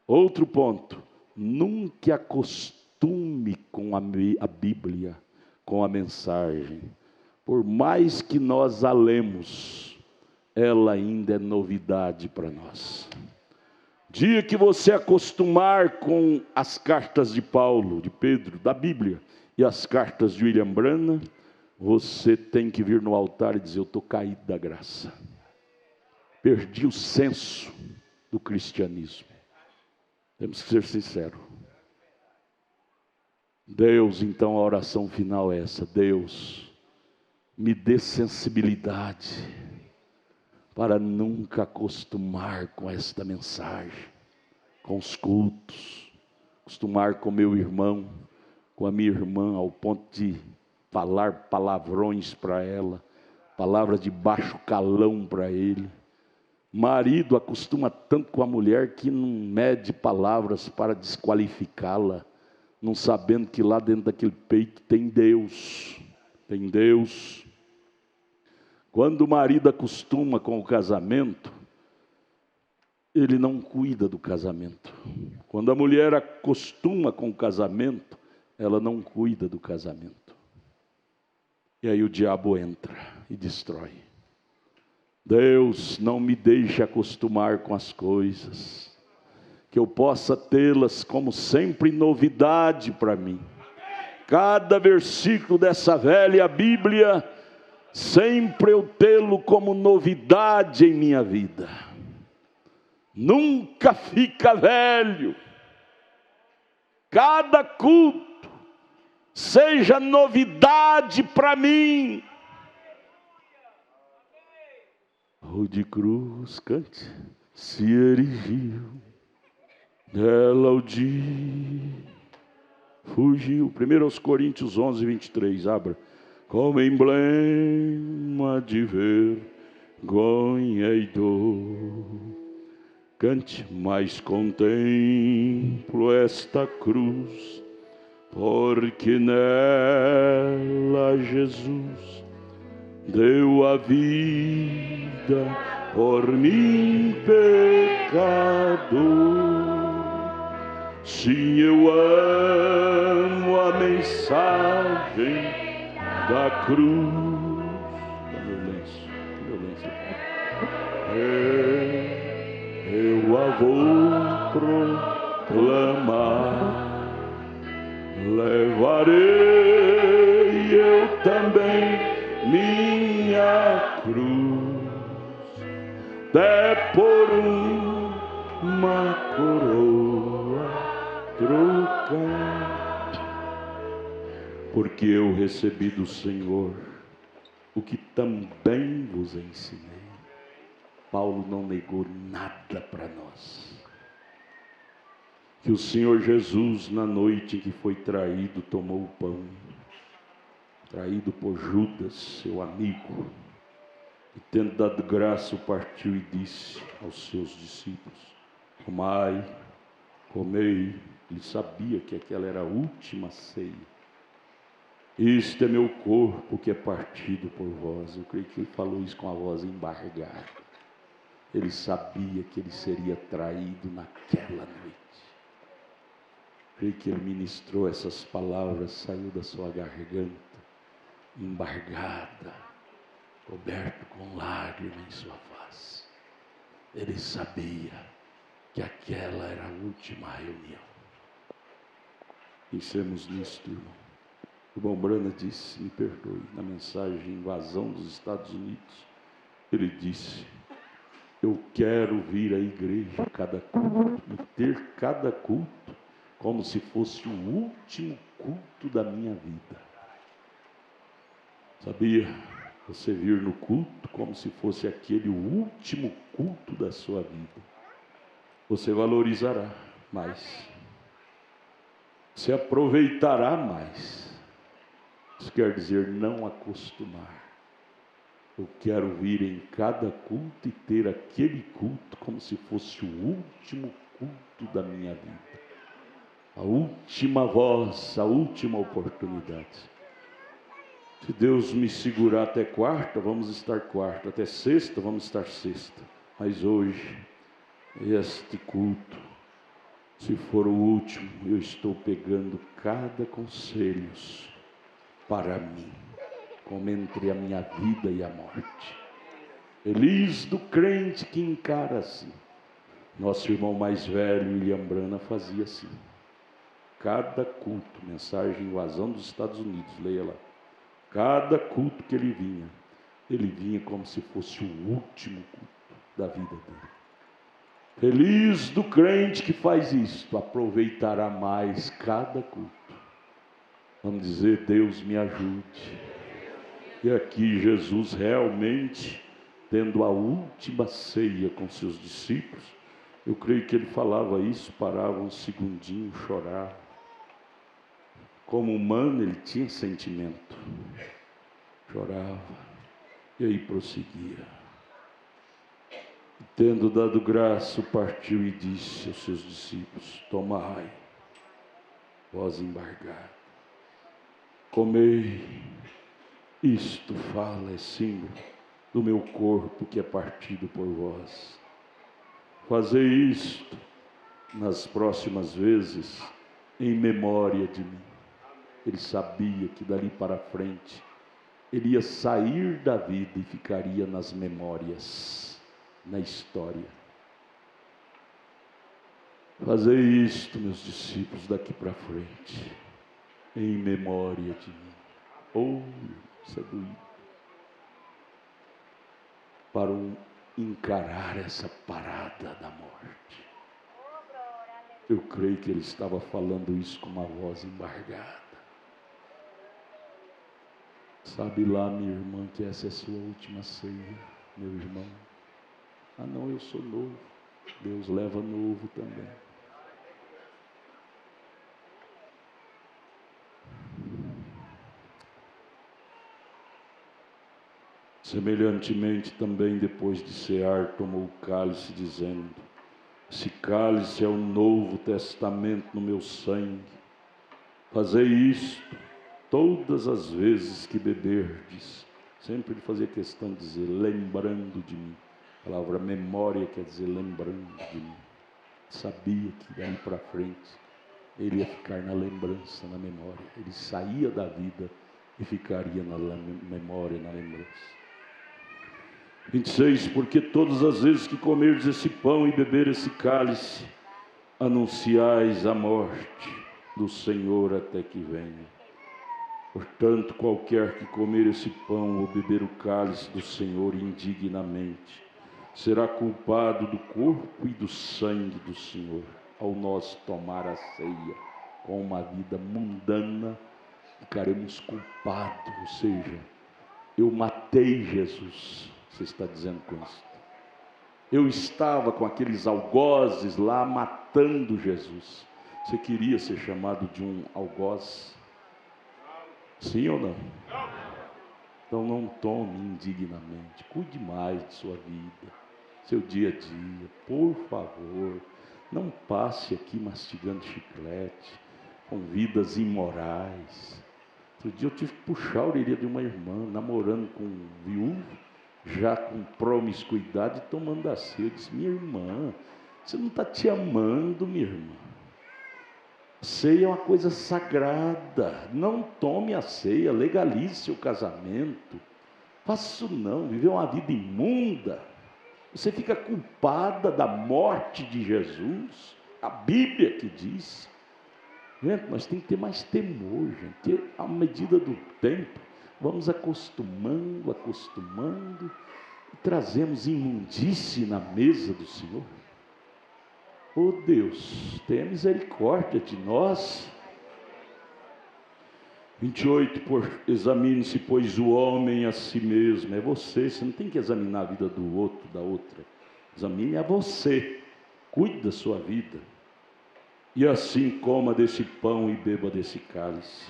Outro ponto: nunca acostume com a Bíblia, com a mensagem. Por mais que nós a lemos, ela ainda é novidade para nós. Dia que você acostumar com as cartas de Paulo, de Pedro, da Bíblia, e as cartas de William Branham, você tem que vir no altar e dizer: eu estou caído da graça. Perdi o senso do cristianismo. Temos que ser sinceros. Deus, então a oração final é essa: Deus, me dê sensibilidade para nunca acostumar com esta mensagem, com os cultos, acostumar com meu irmão, com a minha irmã, ao ponto de falar palavrões para ela, palavras de baixo calão para ele. Marido acostuma tanto com a mulher que não mede palavras para desqualificá-la, não sabendo que lá dentro daquele peito tem Deus, tem Deus. Quando o marido acostuma com o casamento, ele não cuida do casamento. Quando a mulher acostuma com o casamento, ela não cuida do casamento. E aí o diabo entra e destrói. Deus, não me deixe acostumar com as coisas, que eu possa tê-las como sempre novidade para mim. Cada versículo dessa velha Bíblia, sempre eu tê-lo como novidade em minha vida. Nunca fica velho. Cada culto seja novidade para mim. O de cruz, cante, se erigiu, dela o dia fugiu. 1 Coríntios 11, 23, abra. Como emblema de vergonha e dor, cante, mas contemplo esta cruz, porque nela Jesus deu a vida por mim, pecador. Sim, eu amo a mensagem da cruz. Cadê o lenço? Cadê o lenço? Eu a vou proclamar. Levarei eu também minha cruz, até por uma coroa trocar, porque eu recebi do Senhor o que também vos ensinei. Paulo não negou nada para nós. Que o Senhor Jesus, na noite em que foi traído, tomou o pão, traído por Judas, seu amigo, e tendo dado graça, o partiu e disse aos seus discípulos: tomai, comei. Ele sabia que aquela era a última ceia. Este é meu corpo que é partido por vós. Eu creio que ele falou isso com a voz embargada. Ele sabia que ele seria traído naquela noite. Creio que ele ministrou essas palavras, saiu da sua garganta, embargada, coberto com lágrimas em sua face. Ele sabia que aquela era a última reunião. Pensemos nisto, irmão. O irmão Brana disse, me perdoe, na mensagem Invasão dos Estados Unidos, ele disse: eu quero vir à igreja cada culto e ter cada culto como se fosse o último culto da minha vida. Sabia? Você vir no culto como se fosse aquele último culto da sua vida. Você valorizará mais. Você aproveitará mais. Isso quer dizer não acostumar. Eu quero vir em cada culto e ter aquele culto como se fosse o último culto da minha vida. A última voz, a última oportunidade. Se Deus me segurar até quarta, vamos estar quarta. Até sexta, vamos estar sexta. Mas hoje, este culto, se for o último, eu estou pegando cada conselho para mim, como entre a minha vida e a morte. Feliz do crente que encara assim. Nosso irmão mais velho, William Brana, fazia assim. Cada culto, mensagem Invasão dos Estados Unidos, leia lá. Cada culto que ele vinha como se fosse o último culto da vida dele. Feliz do crente que faz isto, aproveitará mais cada culto. Vamos dizer: Deus me ajude. E aqui Jesus realmente, tendo a última ceia com seus discípulos, eu creio que ele falava isso, parava um segundinho, chorava. Como humano, ele tinha sentimento. Chorava. E aí prosseguia. Tendo dado graça, partiu e disse aos seus discípulos: tomai, vós embargado, comei, isto fala, é símbolo do meu corpo que é partido por vós. Fazei isto nas próximas vezes em memória de mim. Ele sabia que dali para frente ele ia sair da vida e ficaria nas memórias, na história. Fazei isto, meus discípulos, daqui para frente, em memória de mim. Oh, isso é doído. Para encarar essa parada da morte. Eu creio que ele estava falando isso com uma voz embargada. Sabe lá, minha irmã, que essa é a sua última ceia, meu irmão. Ah não, eu sou novo. Deus leva novo também. Semelhantemente também, depois de cear, tomou o cálice, dizendo: esse cálice é o novo testamento no meu sangue. Fazei isto todas as vezes que beberdes. Sempre ele fazia questão de dizer: lembrando de mim. A palavra memória quer dizer lembrando de mim. Sabia que daí para frente ele ia ficar na lembrança, na memória. Ele saía da vida e ficaria na memória, na lembrança. 26, porque todas as vezes que comerdes esse pão e beber esse cálice, anunciais a morte do Senhor até que venha. Portanto, qualquer que comer esse pão ou beber o cálice do Senhor indignamente, será culpado do corpo e do sangue do Senhor. Ao nós tomar a ceia com uma vida mundana, ficaremos culpados, ou seja, eu matei Jesus. Você está dizendo com isso? Eu estava com aqueles algozes lá matando Jesus. Você queria ser chamado de um algoz? Sim ou não? Então não tome indignamente. Cuide mais de sua vida, seu dia a dia. Por favor, não passe aqui mastigando chiclete, com vidas imorais. Outro dia eu tive que puxar a orelha de uma irmã, namorando com um viúvo, já com promiscuidade, tomando a ceia. Eu disse: minha irmã, você não está te amando, minha irmã. Ceia é uma coisa sagrada. Não tome a ceia, legalize seu casamento. Faça isso não, viver uma vida imunda. Você fica culpada da morte de Jesus. A Bíblia que diz. Gente, nós temos que ter mais temor, gente. À medida do tempo, vamos acostumando, e trazemos imundície na mesa do Senhor. Oh Deus, tenha misericórdia de nós. 28, examine-se, pois, o homem a si mesmo. É você não tem que examinar a vida do outro, da outra. Examine a você, cuide da sua vida. E assim coma desse pão e beba desse cálice,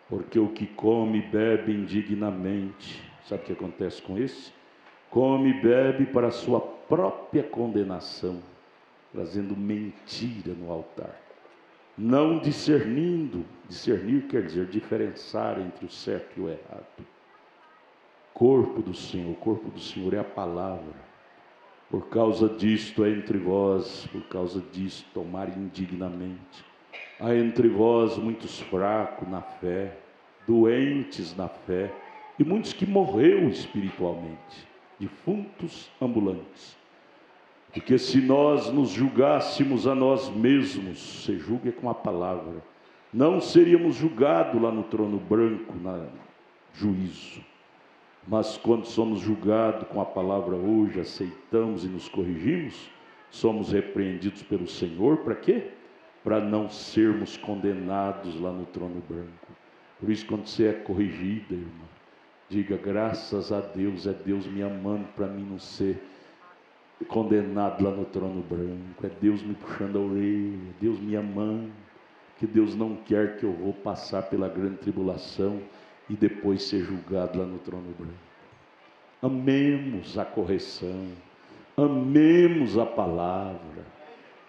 porque o que come e bebe indignamente, sabe o que acontece com esse? Come e bebe para a sua própria condenação, trazendo mentira no altar, não discernindo. Discernir quer dizer diferenciar entre o certo e o errado. Corpo do Senhor, o corpo do Senhor é a palavra. Por causa disto é entre vós, por causa disto tomar indignamente. Há entre vós muitos fracos na fé, doentes na fé, e muitos que morreram espiritualmente, defuntos ambulantes. Porque se nós nos julgássemos a nós mesmos, se julgue com a palavra, não seríamos julgados lá no trono branco, no juízo. Mas quando somos julgados com a palavra hoje, aceitamos e nos corrigimos, somos repreendidos pelo Senhor, para quê? Para não sermos condenados lá no trono branco. Por isso, quando você é corrigida, irmã, diga: graças a Deus, é Deus me amando para mim não ser condenado lá no trono branco, é Deus me puxando a orelha, é Deus me amando, que Deus não quer que eu vou passar pela grande tribulação e depois ser julgado lá no trono branco. Amemos a correção, amemos a palavra.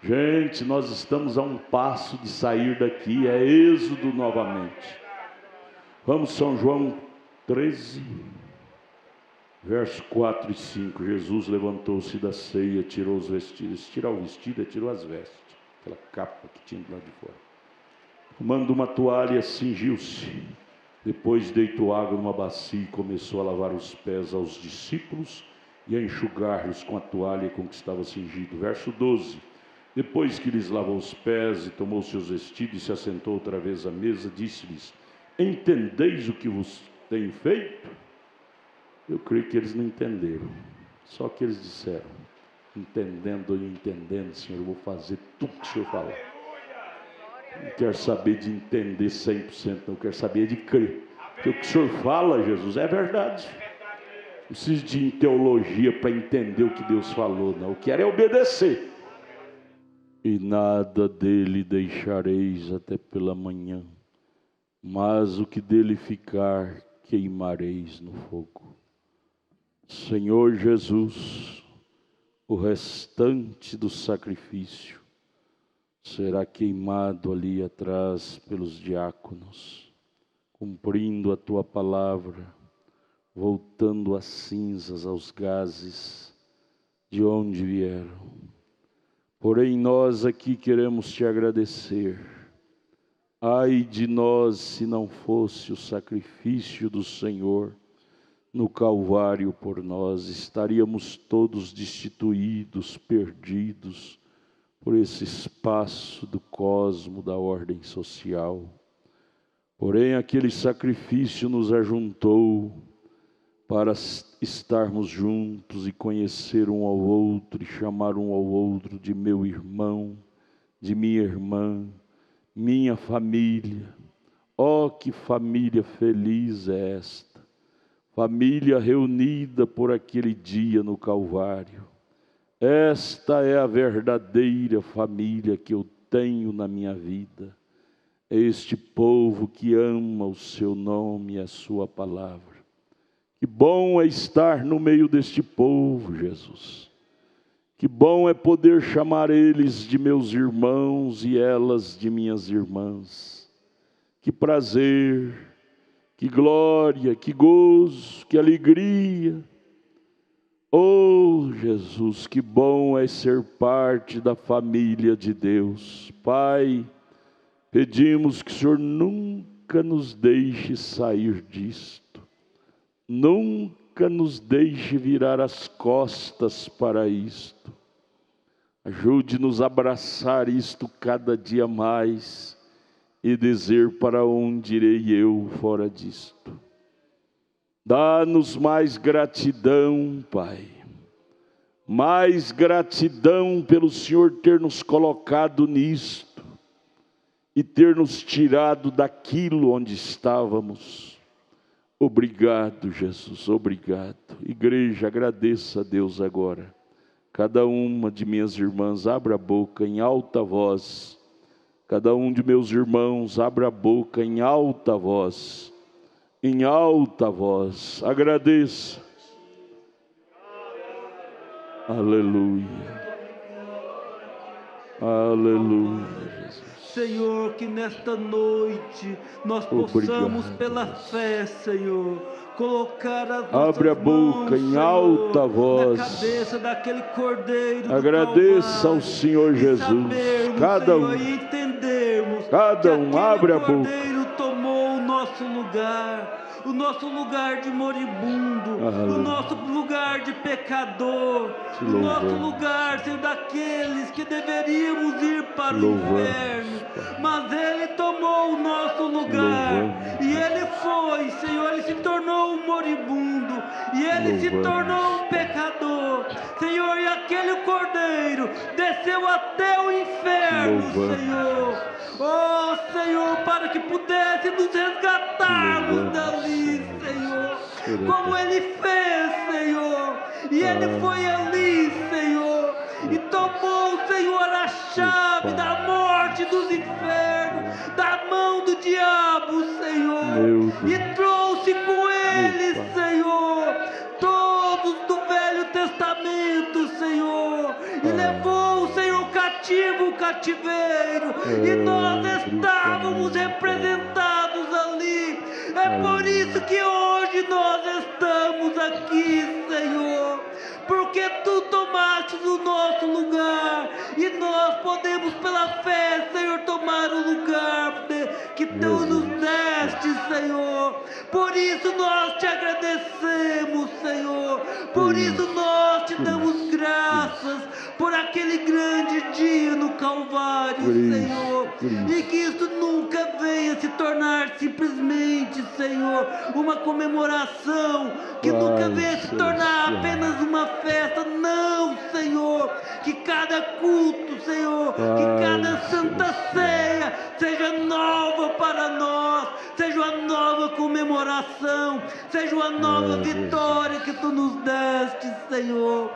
Gente, nós estamos a um passo de sair daqui, é êxodo novamente. Vamos, São João 13, versos 4 e 5. Jesus levantou-se da ceia, tirou os vestidos. Tirar o vestido é tirou as vestes, aquela capa que tinha do lado de fora. Tomando uma toalha, cingiu-se. Depois deitou água numa bacia e começou a lavar os pés aos discípulos e a enxugar-los com a toalha com que estava cingido. Verso 12. Depois que lhes lavou os pés e tomou seus vestidos e se assentou outra vez à mesa, disse-lhes: entendeis o que vos tenho feito? Eu creio que eles não entenderam. Só que eles disseram: entendendo e entendendo, Senhor, eu vou fazer tudo que o Senhor falar. Não quero saber de entender 100%, não quero saber de crer. Porque o que o Senhor fala, Jesus, é verdade. Não preciso de teologia para entender o que Deus falou, não. Eu quero é obedecer. E nada dele deixareis até pela manhã, mas o que dele ficar queimareis no fogo. Senhor Jesus, o restante do sacrifício será queimado ali atrás pelos diáconos, cumprindo a tua palavra, voltando as cinzas aos gases de onde vieram. Porém, nós aqui queremos te agradecer Ai de nós se não fosse o sacrifício do Senhor no Calvário por nós, estaríamos todos destituídos, perdidos por esse espaço do cosmo, da ordem social. Porém, aquele sacrifício nos ajuntou para estarmos juntos e conhecer um ao outro e chamar um ao outro de meu irmão, de minha irmã, minha família. Oh, que família feliz é esta! Família reunida por aquele dia no Calvário. Esta é a verdadeira família que eu tenho na minha vida. É este povo que ama o seu nome e a sua palavra. Que bom é estar no meio deste povo, Jesus. Que bom é poder chamar eles de meus irmãos e elas de minhas irmãs. Que prazer, que glória, que gozo, que alegria. Oh, Jesus, que bom é ser parte da família de Deus. Pai, pedimos que o Senhor nunca nos deixe sair disto. Nunca nos deixe virar as costas para isto. Ajude-nos a abraçar isto cada dia mais e dizer: para onde irei eu fora disto? Dá-nos mais gratidão, Pai. Mais gratidão pelo Senhor ter nos colocado nisto e ter nos tirado daquilo onde estávamos. Obrigado, Jesus, obrigado. Igreja, agradeça a Deus agora. Cada uma de minhas irmãs, abra a boca em alta voz. Cada um de meus irmãos, abra a boca em alta voz. Em alta voz, agradeça. Aleluia. Aleluia, Jesus. Senhor, que nesta noite nós possamos, pela fé, Senhor, colocar as Abre a nossas boca mãos, em Senhor, alta voz. na cabeça daquele cordeiro. Agradeça ao Senhor Jesus. Cada um, e entendermos cada um, abre a boca. O cordeiro tomou o nosso lugar. O nosso lugar de moribundo, o nosso lugar de pecador, o nosso lugar sendo daqueles que deveríamos ir para o inferno, mas Ele tomou o nosso lugar, e Ele foi, Senhor, Ele se tornou um moribundo, e Ele se tornou um pecador, Senhor, e aquele cordeiro desceu até o inferno, Senhor, oh Senhor, para que pudesse nos resgatarmos dali, Senhor, como Ele fez, Senhor, e Ele foi ali, Senhor, e tomou, Senhor, a chave da morte dos infernos, da mão do diabo, Senhor, e trouxe com Ele, Senhor, todos do Velho Testamento, Senhor, e levou, Senhor, cativo o cativeiro, e nós estávamos representados ali. É por isso que hoje nós estamos aqui, Senhor, porque Tu tomaste o nosso lugar, e nós podemos pela fé, Senhor, tomar o lugar que Tu nos deste, Senhor. Por isso nós Te agradecemos, Senhor, por isso nós Te damos graças por aquele grande dia no Calvário, Senhor, e que isso nunca venha se tornar simplesmente, Senhor, uma comemoração, que nunca venha se tornar apenas uma festa, não, Senhor, que cada culto, Senhor, que cada santa ceia seja nova para nós, seja uma nova comemoração, seja uma nova vitória que Tu nos deste, Senhor.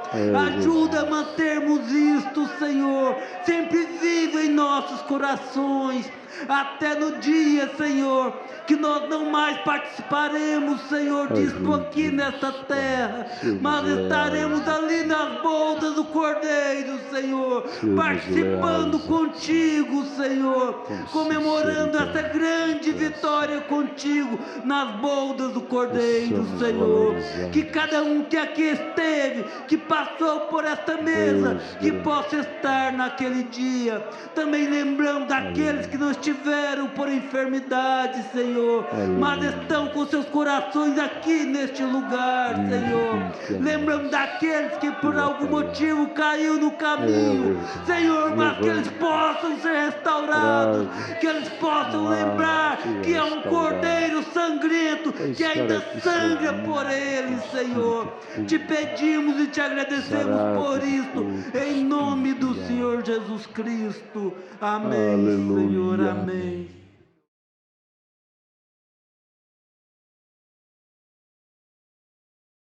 Ajuda a mantermos isto, Senhor, sempre vivo em nossos corações, até no dia, Senhor, que nós não mais participaremos, Senhor, disto aqui nesta terra, mas estaremos ali nas boldas do Cordeiro, Senhor, participando contigo, Senhor, comemorando essa grande vitória contigo nas boldas do Cordeiro, Senhor. Que cada um que aqui esteve, que passou por esta mesa, que possa estar naquele dia, também lembrando daqueles que não estiveram tiveram por enfermidade, Senhor, mas estão com seus corações aqui neste lugar, Senhor. Lembrando daqueles que por algum motivo caiu no caminho, Senhor, mas que eles possam ser restaurados, que eles possam lembrar que é um cordeiro sangrento que ainda sangra por eles, Senhor. Te pedimos e te agradecemos por isso, em nome do Senhor Jesus Cristo. Amém, Senhor, amém.